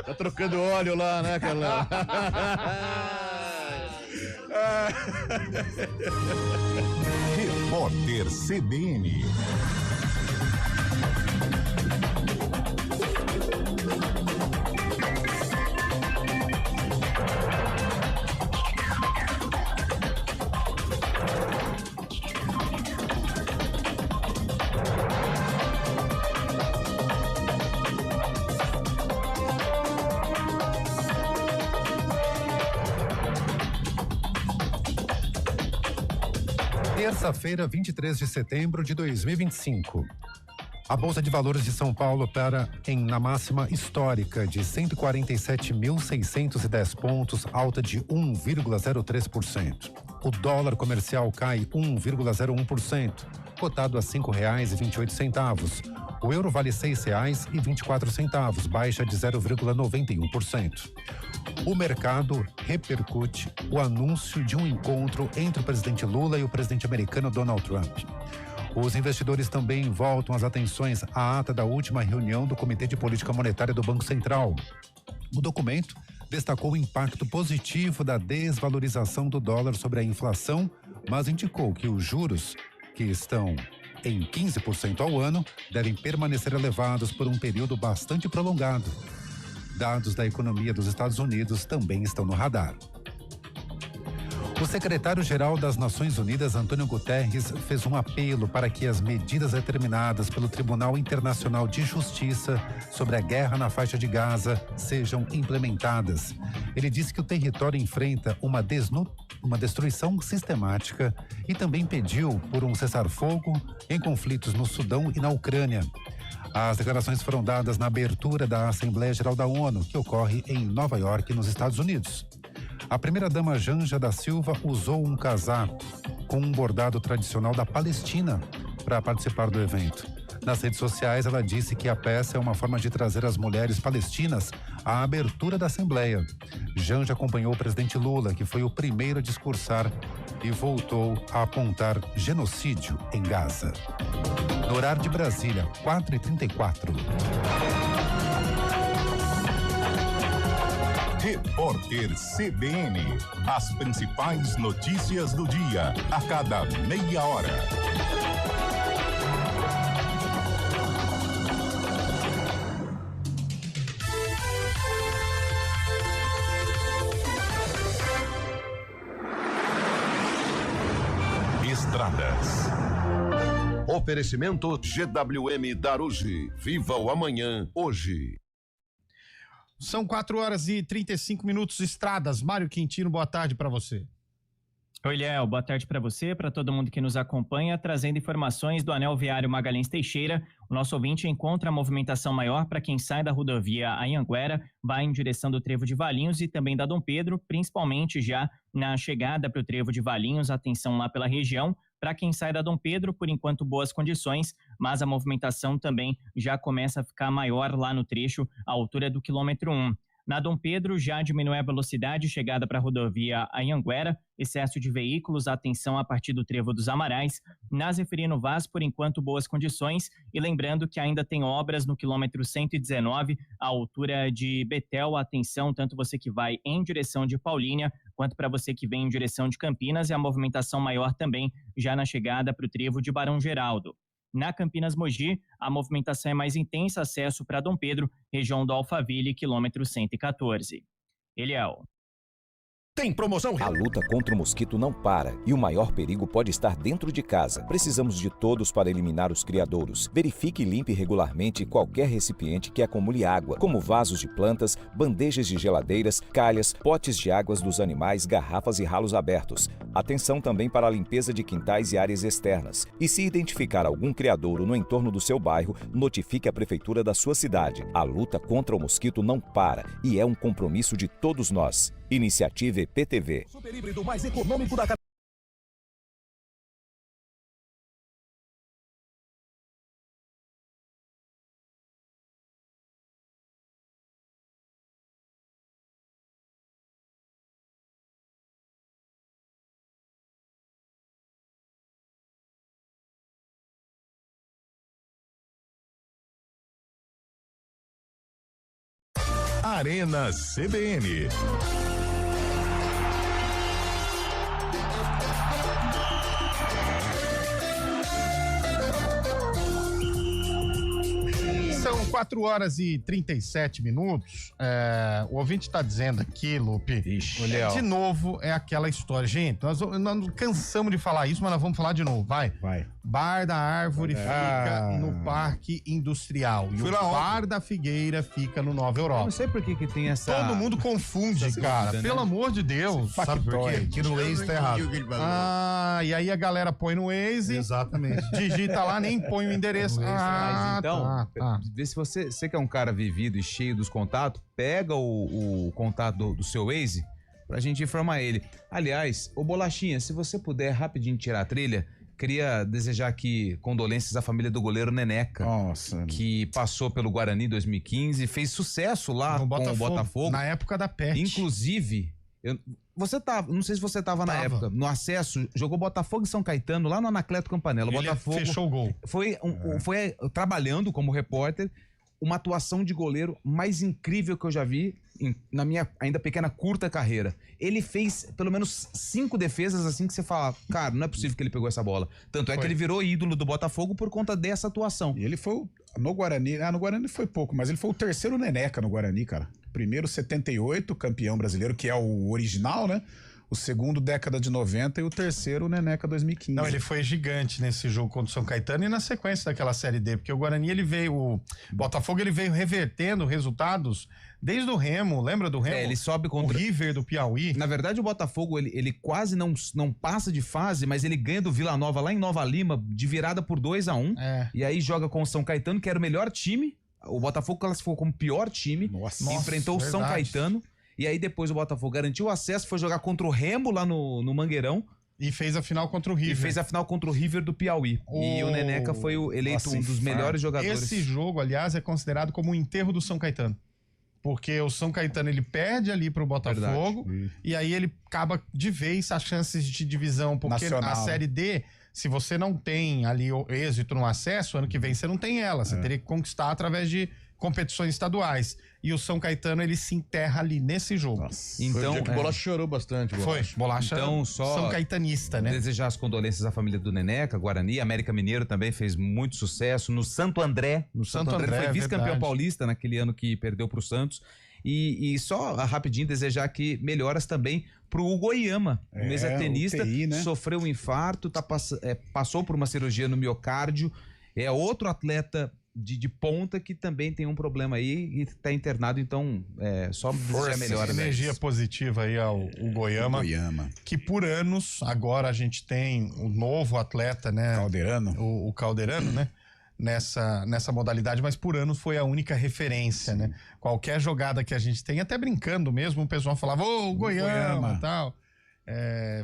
Tá trocando óleo lá, né, Carlão? Repórter CBN. Terça-feira, 23 de setembro de 2025. A Bolsa de Valores de São Paulo opera na máxima histórica de 147.610 pontos, alta de 1,03%. O dólar comercial cai 1,01%, cotado a R$ 5,28. O euro vale R$ 6,24, baixa de 0,91%. O mercado repercute o anúncio de um encontro entre o presidente Lula e o presidente americano Donald Trump. Os investidores também voltam as atenções à ata da última reunião do Comitê de Política Monetária do Banco Central. O documento destacou o impacto positivo da desvalorização do dólar sobre a inflação, mas indicou que os juros, que estão em 15% ao ano, devem permanecer elevados por um período bastante prolongado. Dados da economia dos Estados Unidos também estão no radar. O secretário-geral das Nações Unidas, Antônio Guterres, fez um apelo para que as medidas determinadas pelo Tribunal Internacional de Justiça sobre a guerra na faixa de Gaza sejam implementadas. Ele disse que o território enfrenta uma destruição sistemática e também pediu por um cessar-fogo em conflitos no Sudão e na Ucrânia. As declarações foram dadas na abertura da Assembleia Geral da ONU, que ocorre em Nova York, nos Estados Unidos. A primeira-dama Janja da Silva usou um casaco com um bordado tradicional da Palestina para participar do evento. Nas redes sociais, ela disse que a peça é uma forma de trazer as mulheres palestinas à abertura da Assembleia. Janja acompanhou o presidente Lula, que foi o primeiro a discursar e voltou a apontar genocídio em Gaza. No horário de Brasília, 4h34. Repórter CBN. As principais notícias do dia, a cada meia hora. Estradas. Oferecimento GWM Darugi. Viva o amanhã, hoje. São 4h35, estradas. Mário Quintino, boa tarde para você. Oi, Léo, boa tarde para você, para todo mundo que nos acompanha, trazendo informações do Anel Viário Magalhães Teixeira. O nosso ouvinte encontra a movimentação maior para quem sai da rodovia Anhanguera, vai em direção do Trevo de Valinhos e também da Dom Pedro, principalmente já na chegada para o Trevo de Valinhos, atenção lá pela região. Para quem sai da Dom Pedro, por enquanto boas condições, mas a movimentação também já começa a ficar maior lá no trecho, à altura do quilômetro 1. Na Dom Pedro já diminui a velocidade, chegada para a rodovia Anhanguera, excesso de veículos, atenção a partir do Trevo dos Amarais. Na Zeferino Vaz, por enquanto, boas condições. E lembrando que ainda tem obras no quilômetro 119, à altura de Betel. Atenção, tanto você que vai em direção de Paulínia, quanto para você que vem em direção de Campinas. E a movimentação maior também já na chegada para o Trevo de Barão Geraldo. Na Campinas Mogi, a movimentação é mais intensa, acesso para Dom Pedro, região do Alphaville, quilômetro 114. Eliel. Tem promoção. A luta contra o mosquito não para e o maior perigo pode estar dentro de casa. Precisamos de todos para eliminar os criadouros. Verifique e limpe regularmente qualquer recipiente que acumule água, como vasos de plantas, bandejas de geladeiras, calhas, potes de águas dos animais, garrafas e ralos abertos. Atenção também para a limpeza de quintais e áreas externas. E se identificar algum criadouro no entorno do seu bairro, notifique a prefeitura da sua cidade. A luta contra o mosquito não para e é um compromisso de todos nós. Iniciativa EPTV. Super híbrido mais econômico da Arena CBN. São 4h37. O ouvinte está dizendo aqui, Lupe, de novo é aquela história. Gente, nós cansamos de falar isso, mas nós vamos falar de novo. Vai. Bar da Árvore fica no Parque Industrial. E o Bar da Figueira fica no Nova Europa. Eu não sei por que tem essa... Todo mundo confunde, cara. Dúvida, Pelo amor de Deus. Sabe por quê? Que no Waze tá errado. E aí a galera põe no Waze. Exatamente. Digita lá, nem põe o endereço. Mas então, vê se você que é um cara vivido e cheio dos contatos, pega o contato do seu Waze pra gente informar ele. Aliás, ô Bolachinha, se você puder rapidinho tirar a trilha, queria desejar aqui condolências à família do goleiro Neneca. Nossa. Que passou pelo Guarani em 2015, fez sucesso lá com o Botafogo. Na época da PET. Inclusive, não sei se você tava na época, no acesso, jogou Botafogo e São Caetano lá no Anacleto Campanella. O Botafogo fechou o gol. Foi trabalhando como repórter, uma atuação de goleiro mais incrível que eu já vi na minha ainda pequena, curta carreira. Ele fez pelo menos 5 defesas assim que você fala, cara, não é possível que ele pegou essa bola. Tanto é que ele virou ídolo do Botafogo por conta dessa atuação. E ele foi no Guarani, no Guarani foi pouco, mas ele foi o terceiro Neneca no Guarani, cara. Primeiro 78, campeão brasileiro, que é o original, né? O segundo, década de 90, e o terceiro, o Neneca 2015. Não, ele foi gigante nesse jogo contra o São Caetano e na sequência daquela Série D, porque o Guarani, o Botafogo, ele veio revertendo resultados desde o Remo, lembra do Remo? Ele sobe contra o River do Piauí. Na verdade, o Botafogo, ele quase não passa de fase, mas ele ganha do Vila Nova lá em Nova Lima, de virada por 2-1. E aí joga com o São Caetano, que era o melhor time. O Botafogo classificou como pior time. Enfrentou o São Caetano. E aí depois o Botafogo garantiu o acesso, foi jogar contra o Remo lá no Mangueirão. E fez a final contra o River. E fez a final contra o River do Piauí. E o Neneca foi eleito um dos melhores jogadores. Esse jogo, aliás, é considerado como o enterro do São Caetano. Porque o São Caetano, ele perde ali pro Botafogo. E aí ele acaba de vez as chances de divisão. Porque a Série D, se você não tem ali o êxito no acesso, ano que vem você não tem ela. Você teria que conquistar através de competições estaduais. E o São Caetano, ele se enterra ali nesse jogo. Então, foi o dia que o Bolacha chorou bastante. Foi, Bolacha então, São Caetanista, né? Desejar as condolências à família do Neneca, Guarani, América Mineiro também fez muito sucesso. No Santo André. Santo André foi vice-campeão paulista naquele ano que perdeu pro Santos. E só rapidinho desejar aqui melhoras também pro Hugo Oyama, o mesa-tenista, UTI, né? sofreu um infarto, passou por uma cirurgia no miocárdio, é outro atleta de ponta que também tem um problema aí e tá internado, então só desejar melhoras. Energia positiva aí ao Hugo Oyama, que por anos, agora a gente tem o novo atleta, né? Calderano. O Calderano, né? Nessa modalidade, mas por anos foi a única referência, né? Qualquer jogada que a gente tem, até brincando mesmo, o pessoal falava, ô, Goiama e tal.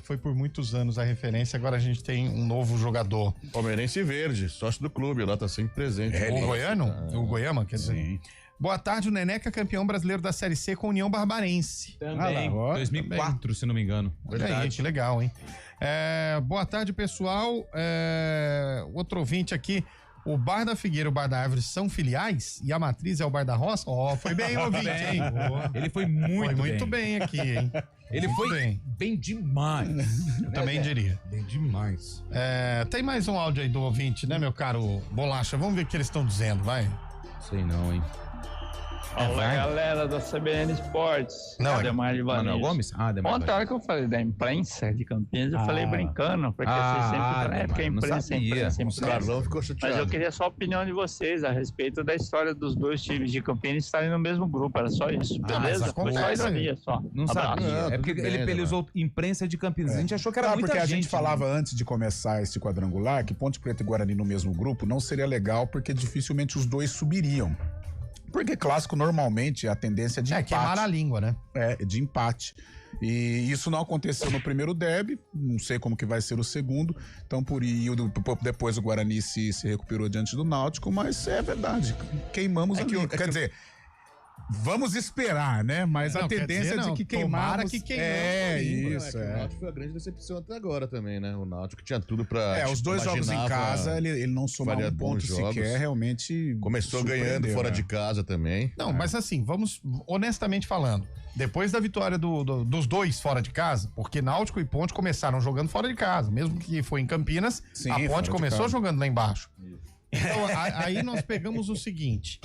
Foi por muitos anos a referência, agora a gente tem um novo jogador. Palmeirense Verde, sócio do clube, lá tá sempre presente. O Goiama, quer dizer. Sim. Boa tarde, o Neneca, campeão brasileiro da Série C com União Barbarense. Também. 2004, se não me engano. Verdade. Aí, que legal, hein? Boa tarde, pessoal. Outro ouvinte aqui. O Bar da Figueira e o Bar da Árvore são filiais e a matriz é o Bar da Roça? Foi bem, ouvinte, hein? Ele foi muito bem aqui, hein? Ele foi bem demais. Eu também diria. Bem demais. Tem mais um áudio aí do ouvinte, né, meu caro Bolacha? Vamos ver o que eles estão dizendo, vai. Sei não, hein? Fala, galera da CBN Esportes. Ademar de Vanessa. Manuel Gomes? Ontem, a hora que eu falei da imprensa de Campinas, eu falei brincando, porque você sempre porque a imprensa ficou chateado. Mas eu queria só a opinião de vocês a respeito da história dos dois times de Campinas estarem no mesmo grupo, era só isso, beleza? Foi só ironia, só. Não sabia. porque ele usou imprensa de Campinas. A gente achou que era muita gente. Porque a gente falava antes de começar esse quadrangular que Ponte Preta e Guarani no mesmo grupo não seria legal, porque dificilmente os dois subiriam. Porque clássico, normalmente, a tendência é de empate. Queimar a língua, né? De empate. E isso não aconteceu no primeiro derby, não sei como que vai ser o segundo, então depois o Guarani se recuperou diante do Náutico, mas é verdade, queimamos a língua. Quer dizer, vamos esperar, né? Mas a tendência é de que queimamos. Que queimamos. Isso. O Náutico foi a grande decepção até agora também, né? O Náutico tinha tudo pra... os dois jogos em casa, ele não somou um ponto sequer, realmente... Começou ganhando fora de casa também. Não, mas assim, vamos honestamente falando, depois da vitória dos dois fora de casa, porque Náutico e Ponte começaram jogando fora de casa, mesmo que foi em Campinas, a Ponte começou jogando lá embaixo. Então, aí nós pegamos o seguinte...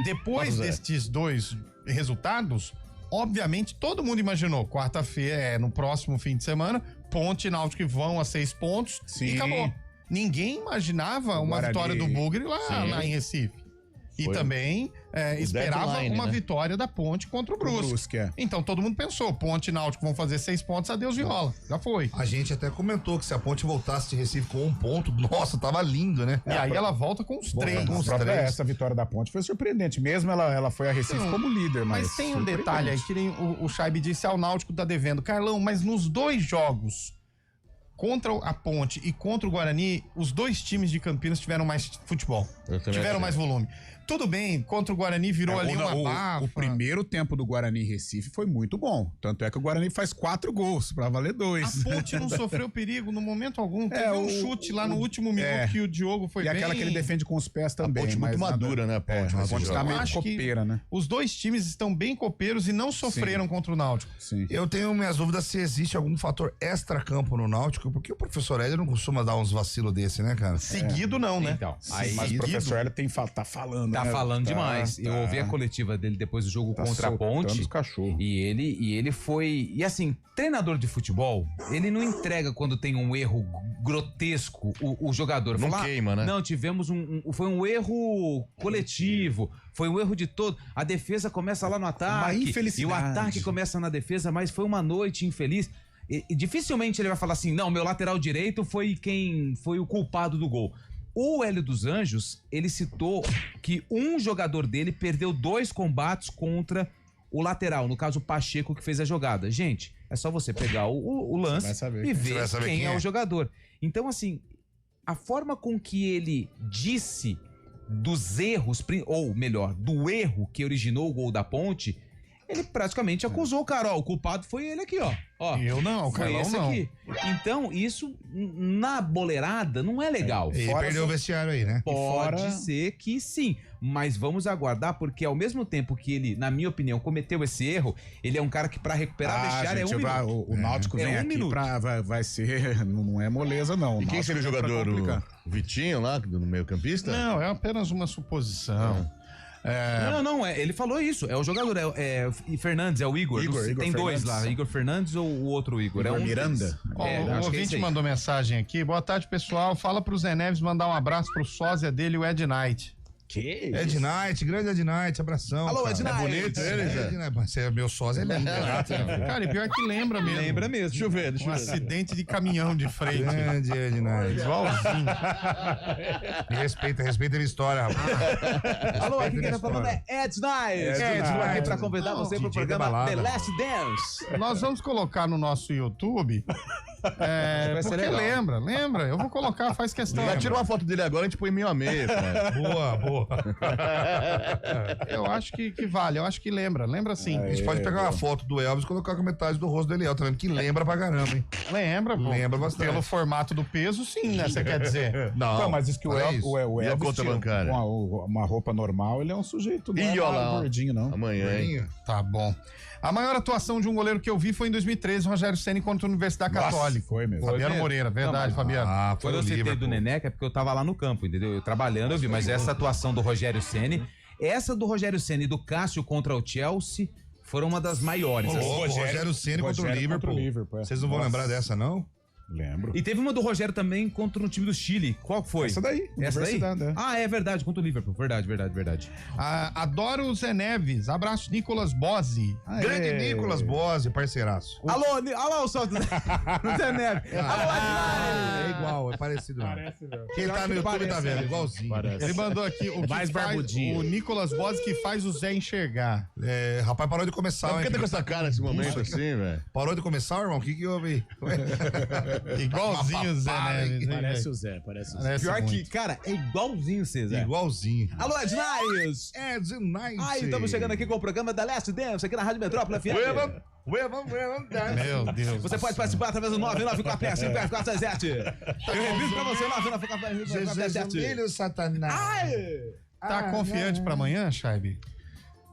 Depois destes dois resultados, obviamente todo mundo imaginou, quarta-feira, no próximo fim de semana, Ponte e Náutico vão a 6 pontos e acabou. Ninguém imaginava uma vitória do Bugre lá em Recife. E também esperava uma vitória da Ponte contra o Brusque. Então todo mundo pensou, Ponte e Náutico vão fazer 6 pontos, adeus viola. Já foi. A gente até comentou que se a Ponte voltasse de Recife com 1 ponto, nossa, tava lindo, né? E aí ela volta com os 3. Essa vitória da Ponte foi surpreendente. Mesmo ela foi a Recife como líder, mas tem um detalhe aí, que nem o Chaib disse, o Náutico tá devendo. Carlão, mas nos 2 jogos contra a Ponte e contra o Guarani, os 2 times de Campinas tiveram mais futebol. Tiveram mais volume. Tudo bem, contra o Guarani virou ali uma bafa. O primeiro tempo do Guarani Recife foi muito bom. Tanto é que o Guarani faz 4 gols pra valer 2. A Ponte não sofreu perigo no momento algum. Teve um chute lá no último minuto que o Diogo foi bem. E aquela que ele defende com os pés também. A Ponte muito madura, né? A Ponte tá meio copeira, né? Os 2 times estão bem copeiros e não sofreram contra o Náutico. Sim. Eu tenho minhas dúvidas se existe algum fator extra-campo no Náutico, porque o professor Hélio não costuma dar uns vacilos desse, né, cara? Seguido não, né? Então, mas o professor Hélio tá falando. Tá falando demais. Eu ouvi a coletiva dele depois do jogo contra a Ponte. E ele foi... E assim, treinador de futebol, ele não entrega quando tem um erro grotesco o jogador. Não queima, né? Não, tivemos foi um erro coletivo, foi um erro de todo. A defesa começa lá no ataque. E o ataque começa na defesa, mas foi uma noite infeliz. E dificilmente ele vai falar assim, não, meu lateral direito foi o culpado do gol. O Hélio dos Anjos, ele citou que um jogador dele perdeu 2 combates contra o lateral, no caso o Pacheco que fez a jogada. Gente, É só você pegar o lance e ver quem é o jogador. Então, assim, a forma com que ele disse dos erros, ou melhor, do erro que originou o gol da Ponte, ele praticamente acusou o cara, o culpado foi ele aqui, ó. Eu não, o Carlão não. Aqui. Então, isso na boleirada não é legal. Ele perdeu o vestiário aí, né? Pode ser que sim, mas vamos aguardar, porque ao mesmo tempo que ele, na minha opinião, cometeu esse erro, ele é um cara que pra recuperar vestiário gente, minuto. O Náutico vem aqui vai ser, não é moleza não. E quem seria o jogador? O Vitinho lá, no meio campista? Não, é apenas uma suposição. Não, ele falou isso. É o jogador, é Fernandes, é o Igor. Tem dois lá, Igor Fernandes ou o outro Igor? Igor Miranda. O ouvinte mandou mensagem aqui. Boa tarde, pessoal. Fala pro Zé Neves mandar um abraço pro sósia dele, o Ed Knight. Que? Ed Knight, grande Ed Knight, abração. Alô, Ed Knight. É bonito ele, Zé? Você é meu sósia, ele é lindo. Cara, e pior que lembra mesmo. Lembra mesmo. Deixa eu ver. Um acidente de caminhão de frente. Grande Ed Knight. Igualzinho. Me respeita a minha história, rapaz. Alô, aqui quem tá falando é Ed Knight. Estou aqui pra convidar você pro programa The Last Dance. Nós vamos colocar no nosso YouTube. Porque lembra. Eu vou colocar, faz questão. Tira uma foto dele agora, a gente põe meio a meio, cara. Boa. Eu acho que vale, eu acho que lembra sim. A gente pode pegar uma foto do Elvis e colocar com metade do rosto do Eliel, tá vendo? Que lembra pra caramba, hein? Lembra bastante. Pelo formato do peso, sim, né? Você quer dizer? Não, mas diz que o Elvis e a conta bancária? Com uma roupa normal, ele é um sujeito gordinho, não. Amanhã, hein? Tá bom. A maior atuação de um goleiro que eu vi foi em 2013, o Rogério Ceni contra a Universidade Católica. Foi mesmo. Fabiano Moreira, verdade, Fabiano. Quando eu citei do Neneca é porque eu tava lá no campo, entendeu? Eu trabalhando, eu vi, mas essa atuação do Rogério Ceni, essa do Rogério Ceni e do Cássio contra o Chelsea foram uma das maiores. O Rogério Ceni contra o Liverpool. Vocês não vão lembrar dessa, não? Lembro. E teve uma do Rogério também contra o time do Chile. Qual foi? Essa daí. É verdade, contra o Liverpool. Verdade. Adoro o Zé Neves. Abraço, Nicolas Bozzi. Grande Nicolas Bozzi, parceiraço. Alô, só do Zé Neves. É igual, é parecido. Parece, velho. Quem tá no YouTube tá vendo, igualzinho. Ele mandou aqui o mais barbudinho. O Nicolas Bozzi que faz o Zé enxergar. Rapaz, parou de começar. Por que tá com essa cara nesse momento assim, velho? Parou de começar, irmão? O que houve aí? Igualzinho o Zé Neves. Parece o Zé. Pior que, cara, é igualzinho o Zé. Igualzinho. Alô, Ed Knight. Ed Knight. Estamos chegando aqui com o programa da Last Dance, aqui na Rádio Metrópole FM. Meu Deus. Você pode participar através do 994-477. Eu repito pra você, 994-477. Filho Satanás. Tá confiante pra amanhã, Scheibe?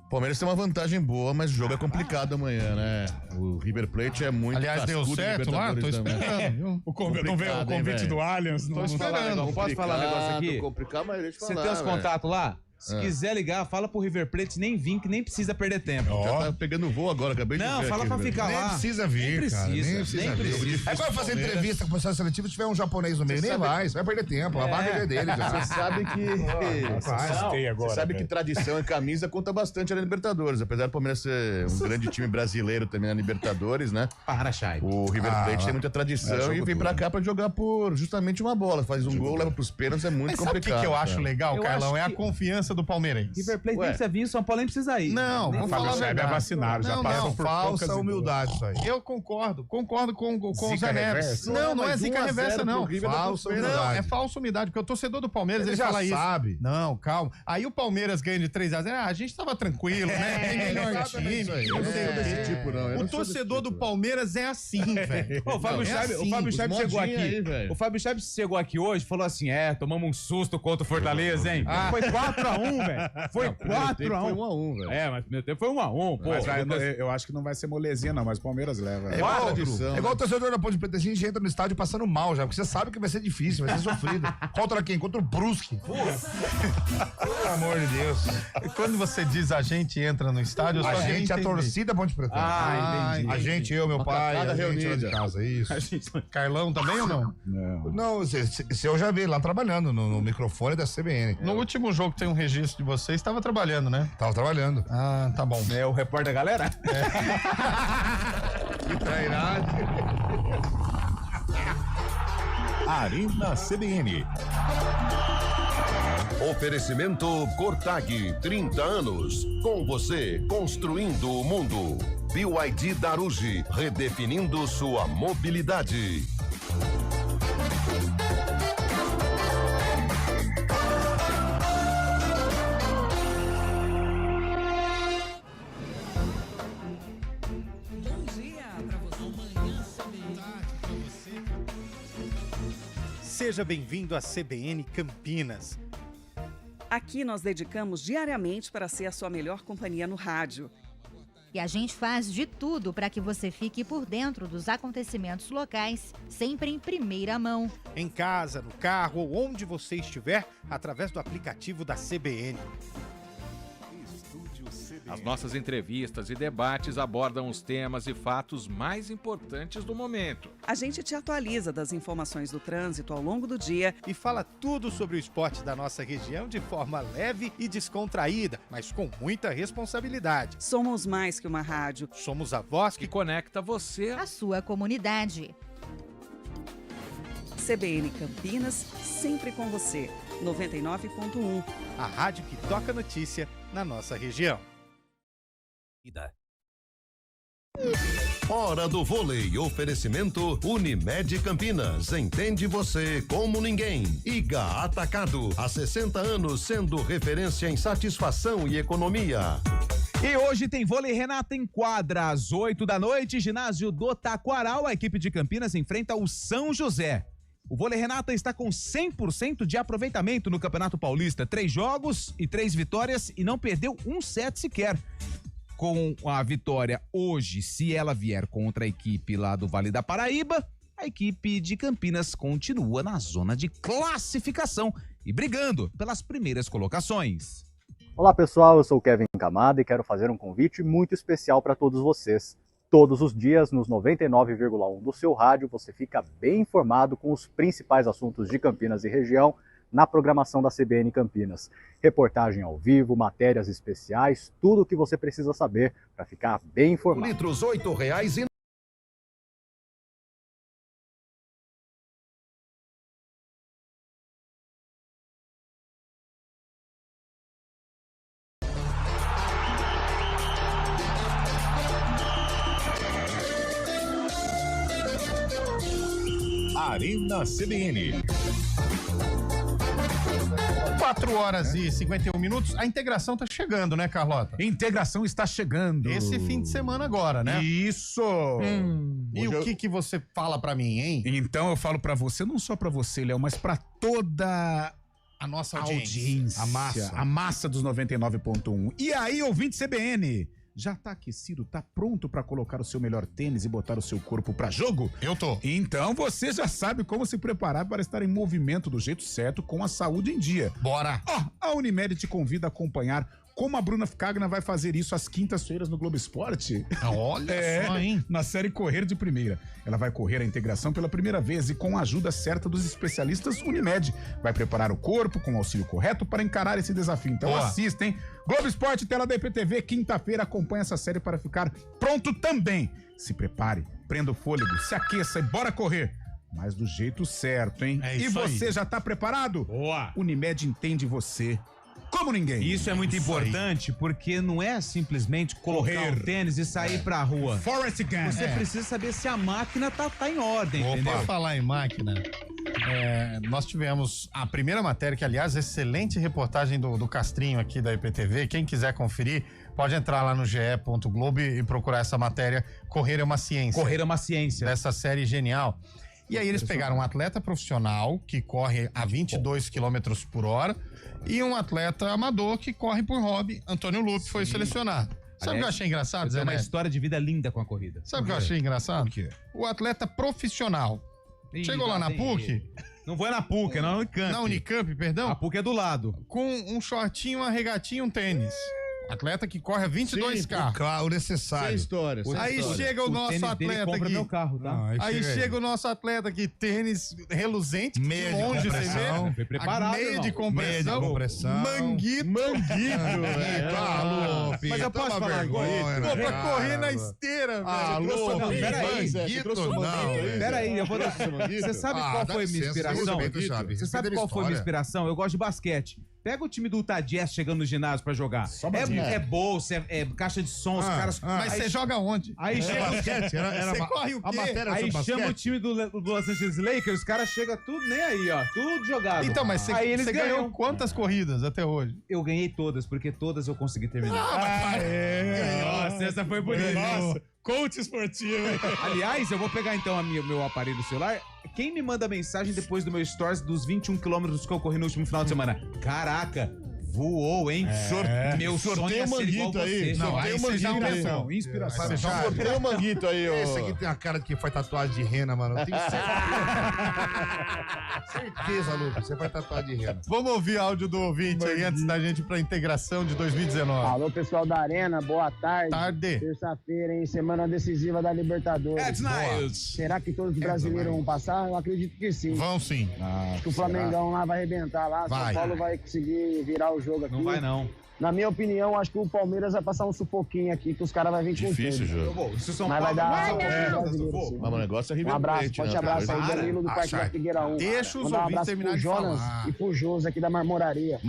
Palmeiras tem uma vantagem boa, mas o jogo é complicado amanhã, né? O River Plate é muito Aliás, deu certo lá? Tô esperando, viu? Não veio o convite do Allianz? Tô esperando. Posso falar um negócio aqui? Complicado, mas deixa eu falar. Você tem os contatos lá? Se quiser ligar, fala pro River Plate nem vir, que nem precisa perder tempo. Já tá pegando voo agora, acabei de ver. Não, fala pra ficar lá. Nem precisa vir, cara. Nem precisa vir. É igual fazer entrevista com o processo seletivo, se tiver um japonês no meio, nem vai. Você vai perder tempo. A vaga é dele. Você sabe que... Você sabe que tradição e camisa conta bastante na Libertadores. Apesar do Palmeiras ser um grande time brasileiro também na Libertadores, né? Para, Chay. O River Plate tem muita tradição e vem pra cá pra jogar por justamente uma bola. Faz um gol, leva pros pênaltis, é muito complicado. Sabe o que eu acho legal, Carlão? É a confiança do palmeirense. River Plate nem precisa vir, São Paulo nem precisa ir. Não, vou falar a verdade. É vacinado, já passou por falsa humildade isso aí. Eu concordo com o Zé Neves. Não é zica reversa, não. Falsa humildade. Não, é falsa humildade, porque o torcedor do Palmeiras, ele fala isso. Ele já sabe. Não, calma. Aí o Palmeiras ganha de 3-0. A gente tava tranquilo, né? Tem melhor time. Eu não sou desse tipo, não. O torcedor do Palmeiras é assim, velho. O Fábio Chaves chegou aqui. O Fábio Chaves chegou aqui hoje e falou assim: tomamos um susto contra o Fortaleza, hein? Foi 4-1, velho. Foi 4-1. Foi 1-1, velho. Mas meu tempo foi 1-1, pô. Mas eu acho que não vai ser molezinha, não, mas o Palmeiras leva. É igual o torcedor da Ponte Preta. A gente entra no estádio passando mal já, porque você sabe que vai ser difícil, vai ser sofrido. Contra quem? Contra o Brusque. Pelo amor de Deus. Quando você diz a gente entra no estádio, a gente é a torcida Ponte Preta. Entendi. A gente, eu, meu pai, a gente de casa, isso. Carlão também ou não? Não, se eu já vi lá trabalhando no microfone da CBN. No último jogo que tem um registro de vocês, estava trabalhando, né? Tava trabalhando. Tá bom. É o repórter da galera? Que trairagem. Arena CBN. Oferecimento Cortag, 30 anos. Com você, construindo o mundo. BYD Darugi, redefinindo sua mobilidade. Seja bem-vindo à CBN Campinas. Aqui nós dedicamos diariamente para ser a sua melhor companhia no rádio. E a gente faz de tudo para que você fique por dentro dos acontecimentos locais, sempre em primeira mão. Em casa, no carro ou onde você estiver, através do aplicativo da CBN. As nossas entrevistas e debates abordam os temas e fatos mais importantes do momento. A gente te atualiza das informações do trânsito ao longo do dia e fala tudo sobre o esporte da nossa região de forma leve e descontraída, mas com muita responsabilidade. Somos mais que uma rádio. Somos a voz que conecta você à sua comunidade. CBN Campinas, sempre com você. 99.1. A rádio que toca notícia na nossa região. Hora do vôlei. Oferecimento Unimed Campinas. Entende você como ninguém. Iga Atacado. Há 60 anos sendo referência em satisfação e economia. E hoje tem vôlei Renata em quadra. Às 8 da noite, ginásio do Taquaral. A equipe de Campinas enfrenta o São José. O vôlei Renata está com 100% de aproveitamento no Campeonato Paulista. 3 jogos e 3 vitórias e não perdeu um set sequer. Com a vitória hoje, se ela vier contra a equipe lá do Vale da Paraíba, a equipe de Campinas continua na zona de classificação e brigando pelas primeiras colocações. Olá pessoal, eu sou o Kevin Camada e quero fazer um convite muito especial para todos vocês. Todos os dias, nos 99,1 do seu rádio, você fica bem informado com os principais assuntos de Campinas e região na programação da CBN Campinas. Reportagem ao vivo, matérias especiais, tudo o que você precisa saber para ficar bem informado. Litros R$8 e... Arena CBN. 4 horas e 51 minutos. A integração tá chegando, né, Carlota? Integração está chegando. Esse fim de semana agora, né? Isso! E o que você fala pra mim, hein? Então eu falo pra você, não só pra você, Léo, mas pra toda a nossa audiência. A massa dos 99.1. E aí, ouvinte CBN? Já tá aquecido, tá pronto pra colocar o seu melhor tênis e botar o seu corpo pra jogo? Eu tô. Então você já sabe como se preparar para estar em movimento do jeito certo com a saúde em dia. Bora! A Unimed te convida a acompanhar como a Bruna Ficagna vai fazer isso às quintas-feiras no Globo Esporte. Olha só, hein? Na série Correr de Primeira. Ela vai correr a integração pela primeira vez e com a ajuda certa dos especialistas Unimed. Vai preparar o corpo com o auxílio correto para encarar esse desafio. Então assista, hein? Globo Esporte, tela da IPTV, quinta-feira, acompanha essa série para ficar pronto também. Se prepare, prenda o fôlego, se aqueça e bora correr. Mas do jeito certo, hein? É isso e você aí. Já tá preparado? Boa! Unimed entende você como ninguém. Isso é muito importante, porque não é simplesmente colocar o tênis e sair pra rua. Forrest Gump. Você precisa saber se a máquina tá em ordem, entendeu? Pra falar em máquina, nós tivemos a primeira matéria, que aliás, excelente reportagem do Castrinho aqui da IPTV. Quem quiser conferir, pode entrar lá no ge.globo e procurar essa matéria. Correr é uma ciência. Correr é uma ciência. Dessa série genial. E aí eles pegaram um atleta profissional que corre a 22 km por hora e um atleta amador que corre por hobby. Antônio Lupe foi selecionado. Sabe o que eu achei engraçado, Zé? É uma história de vida linda com a corrida. Sabe o que eu achei engraçado? O quê? O atleta profissional chegou lá na PUC. Não foi na PUC, é na Unicamp. Na Unicamp, perdão. A PUC é do lado. Com um shortinho, uma regatinha, um tênis. Atleta que corre a 22K. Claro, necessário. Sem história. Aí chega o nosso atleta aqui. Meu carro, tá? Aí chega o nosso atleta aqui, tênis reluzente, meia de longe você vê. Foi preparado, meia de compressão. Manguito. Mas eu posso falar agora? Pô, pra correr na esteira, velho. Peraí, eu vou dar. Você sabe qual foi a minha inspiração? Você sabe qual foi a minha inspiração? Eu gosto de basquete. Pega o time do Utah Jazz chegando no ginásio pra jogar. É bolsa, é caixa de som, os caras... Mas você joga onde? Aí chega... Você corre o quê? A matéria aí chama o time do Los Angeles Lakers, os caras chegam tudo nem aí, ó. Tudo jogado. Então, mas você ganhou quantas corridas até hoje? Eu ganhei todas, porque todas eu consegui terminar. Nossa, essa foi bonita. Nossa, coach esportivo. Aliás, eu vou pegar então meu aparelho celular. Quem me manda mensagem depois do meu stories dos 21 quilômetros que eu corri no último final de semana? Caraca, voou, hein? Meu sonho é ser igual você. Não, aí você já inspiração. Sorteio o manguito aí, ó. Esse aqui tem a cara de que faz tatuagem de rena, mano. Tem certeza, Lucas, você vai tatuagem de rena. Vamos ouvir áudio do ouvinte aí antes da gente ir pra integração de 2019. Alô, pessoal da Arena, boa tarde. Terça-feira, hein? Semana decisiva da Libertadores. Será que todos os brasileiros vão passar? Eu acredito que sim. Vão sim. Acho que o Flamengão lá vai arrebentar lá. São Paulo vai conseguir virar o jogo aqui. Não vai, não. Na minha opinião, acho que o Palmeiras vai passar um sufoquinho aqui, que os caras vão vir com tudo. Difícil o jogo. Mas vai dar... Mas o negócio é River Um abraço, Plate, forte abraço aí, Danilo do Parque da Figueira 1. Deixa os ouvintes terminar de Jonas falar. e pro Josi aqui da Marmoraria.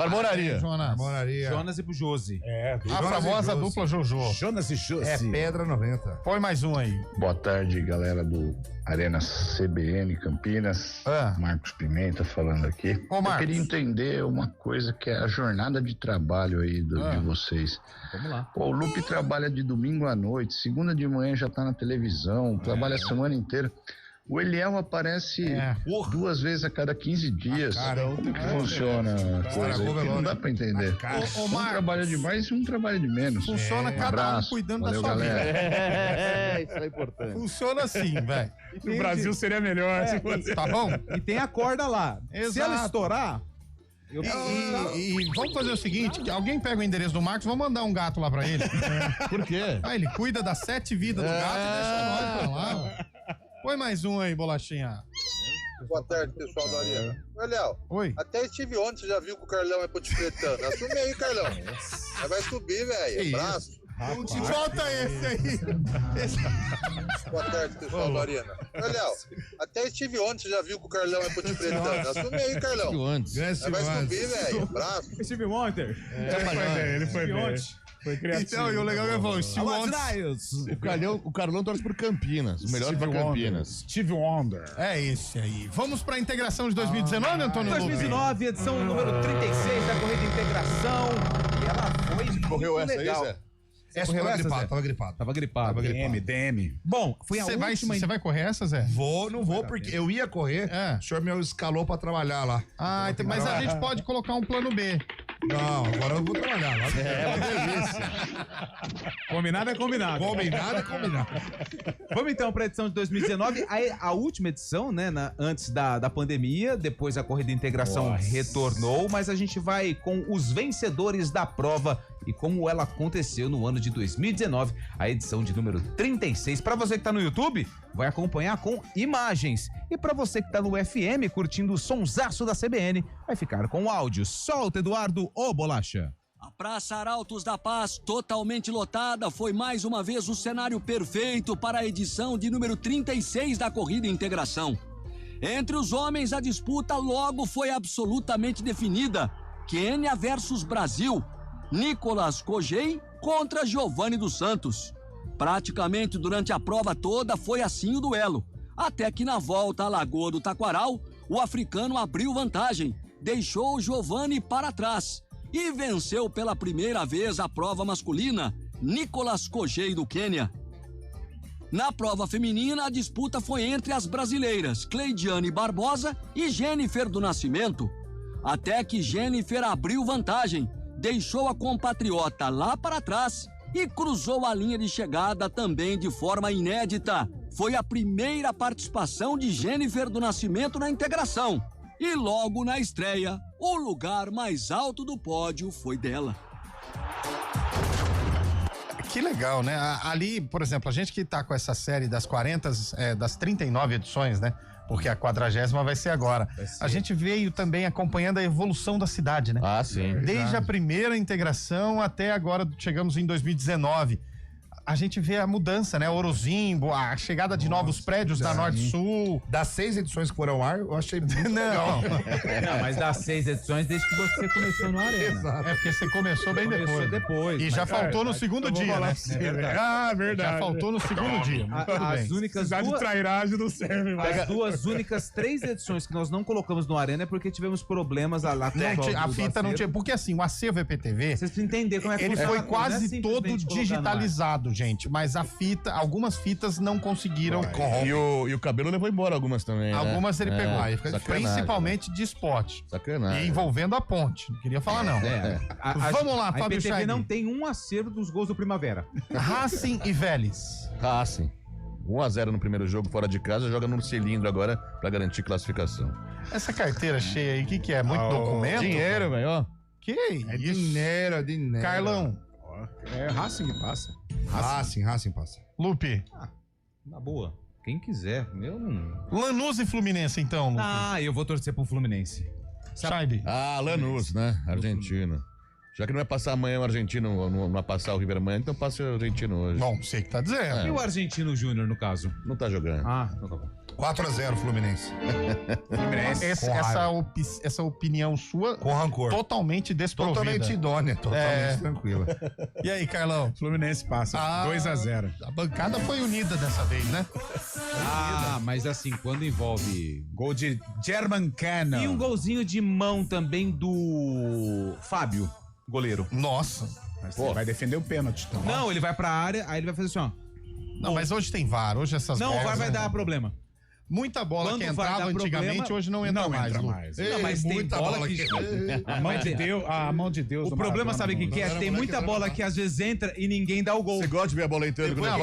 Jonas e pro Josi. A famosa dupla Jojo. Jonas e Josi. É Pedra 90. Põe mais um aí. Boa tarde, galera do Arena CBN Campinas. Marcos Pimenta falando aqui. Ô, Marcos. Eu queria entender uma coisa que é a jornada de trabalho aí de vocês. Vamos lá. Pô, o Lupe trabalha de domingo à noite, segunda de manhã já tá na televisão, trabalha a semana inteira. O Eliel aparece 2 vezes a cada 15 dias. Como que funciona a coisa aí? Não dá pra entender. Um trabalha de mais e um trabalha de menos. Funciona cada um cuidando da sua vida. Isso é importante. Funciona assim, velho. No Brasil seria melhor. Tá bom? E tem a corda lá. Exato. Se ela estourar... E vamos fazer o seguinte, que alguém pega o endereço do Marcos, vamos mandar um gato lá pra ele. Por quê? Ele cuida das 7 vidas do gato e deixa nós pra lá. Põe mais um aí, bolachinha. Boa tarde, pessoal da Arena. Oi, Léo. Oi. Até estive ontem, você já viu que o Carlão é potipretano. Assume aí, Carlão. Vai subir, velho. Abraço. Volta esse aí. Boa tarde, pessoal da Arena. Oi, Léo. Até estive ontem, você já viu que o Carlão é potipretano. Assume aí, Carlão. Vai subir, velho. Abraço. Steve Wonder. Ele foi bem. Foi criativo. Então, e o legal é que falou, Steve Wonder. O Carlão torce por Campinas. O melhor pra Campinas. Steve Wonder. É esse aí. Vamos pra integração de 2019, Antônio Lupe? 2019, edição número 36 da Corrida Integração. E ela foi Correu essa legal. aí, Zé? Essa tava gripado. DM. Bom, foi a última... Você vai correr essa, Zé? Não vou, porque eu ia correr, o senhor me escalou pra trabalhar lá. Mas a gente pode colocar um plano B. Não, agora eu vou trabalhar lá. É uma delícia. Combinado é combinado. Combinado é combinado. Vamos então para a edição de 2019. A última edição, né? Antes da pandemia. Depois a Corrida Integração retornou. Mas a gente vai com os vencedores da prova e como ela aconteceu no ano de 2019. A edição de número 36. Para você que tá no YouTube, vai acompanhar com imagens. E para você que tá no FM curtindo o sonsaço da CBN, vai ficar com o áudio. Solta, Eduardo, ô bolacha. A Praça Arautos da Paz, totalmente lotada, foi mais uma vez o cenário perfeito para a edição de número 36 da Corrida Integração. Entre os homens, a disputa logo foi absolutamente definida. Quênia versus Brasil. Nicolas Kojei contra Giovanni dos Santos. Praticamente durante a prova toda foi assim o duelo. Até que na volta à Lagoa do Taquaral, o africano abriu vantagem, deixou o Giovanni para trás e venceu pela primeira vez a prova masculina, Nicolas Kojei do Quênia. Na prova feminina, a disputa foi entre as brasileiras Cleidiane Barbosa e Jennifer do Nascimento. Até que Jennifer abriu vantagem, deixou a compatriota lá para trás e cruzou a linha de chegada também de forma inédita. Foi a primeira participação de Jennifer do Nascimento na integração. E logo na estreia, o lugar mais alto do pódio foi dela. Que legal, né? Ali, por exemplo, a gente que tá com essa série das 39 edições, né? Porque a 40ª vai ser agora. A gente veio também acompanhando a evolução da cidade, né? Sim. Desde a primeira integração até agora, chegamos em 2019. a gente vê a mudança, né? Orozimbo, a chegada de novos prédios da Norte-Sul. Das 6 edições que foram ao ar, eu achei muito legal. Não, mas das 6 edições desde que você começou no Arena. Exato. É porque você começou bem depois. E já faltou no segundo dia, né? Verdade. Já faltou no segundo dia. As únicas de trairagem não serve mais. As 2 únicas 3 edições que nós não colocamos no Arena é porque tivemos problemas lá com a fita não tinha. Porque assim, o acervo EPTV. Vocês precisam entender como é que ele foi quase todo digitalizado, gente. Mas a fita, algumas fitas não conseguiram. E o cabelo levou embora algumas também. Algumas ele pegou. Aí principalmente de esporte. Sacanagem. E envolvendo a ponte. Não queria falar, não. Vamos lá, Fábio Chaib. A EPTV não tem um acervo dos gols do Primavera. Racing e Vélez. Racing. 1-0 no primeiro jogo fora de casa, joga no cilindro agora pra garantir classificação. Essa carteira cheia aí, o que é? Muito documento? Dinheiro, velho, ó. Que isso? Dinheiro. Carlão. Racing passa. Racing passa. Lupe. Na boa. Quem quiser. Eu não... Lanús e Fluminense, então, Lupe. Eu vou torcer pro Fluminense. Chaib. Lanús, né? Argentino. Já que não vai passar amanhã o argentino, não vai passar o River amanhã, então passa o argentino hoje. Bom, sei que tá dizendo. E o argentino Júnior, no caso? Não tá jogando. Então tá bom. 4-0 Fluminense. Essa opinião sua... Com rancor. Totalmente desprovida. Totalmente idônea, totalmente tranquila. E aí, Carlão? Fluminense passa. 2-0. A bancada foi unida dessa vez, né? Mas assim, quando envolve... Gol de German Cannon. E um golzinho de mão também do Fábio, goleiro. Nossa. Mas você vai defender o pênalti, então. Não, ele vai pra área, aí ele vai fazer assim, ó. Não, mas hoje tem VAR, hoje essas Não, o VAR vai dar problema. Muita bola quando que entrava antigamente, hoje não entra mais. Não, mas tem bola que... A mão de Deus. O problema, sabe o que é? Tem muita bola que às vezes entra e ninguém dá o gol. Você gosta de ver a bola entrando na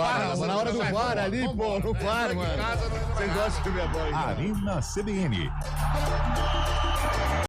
hora do VAR ali, pô, no VAR, mano. Você gosta de ver a bola entrando. Arena CBN.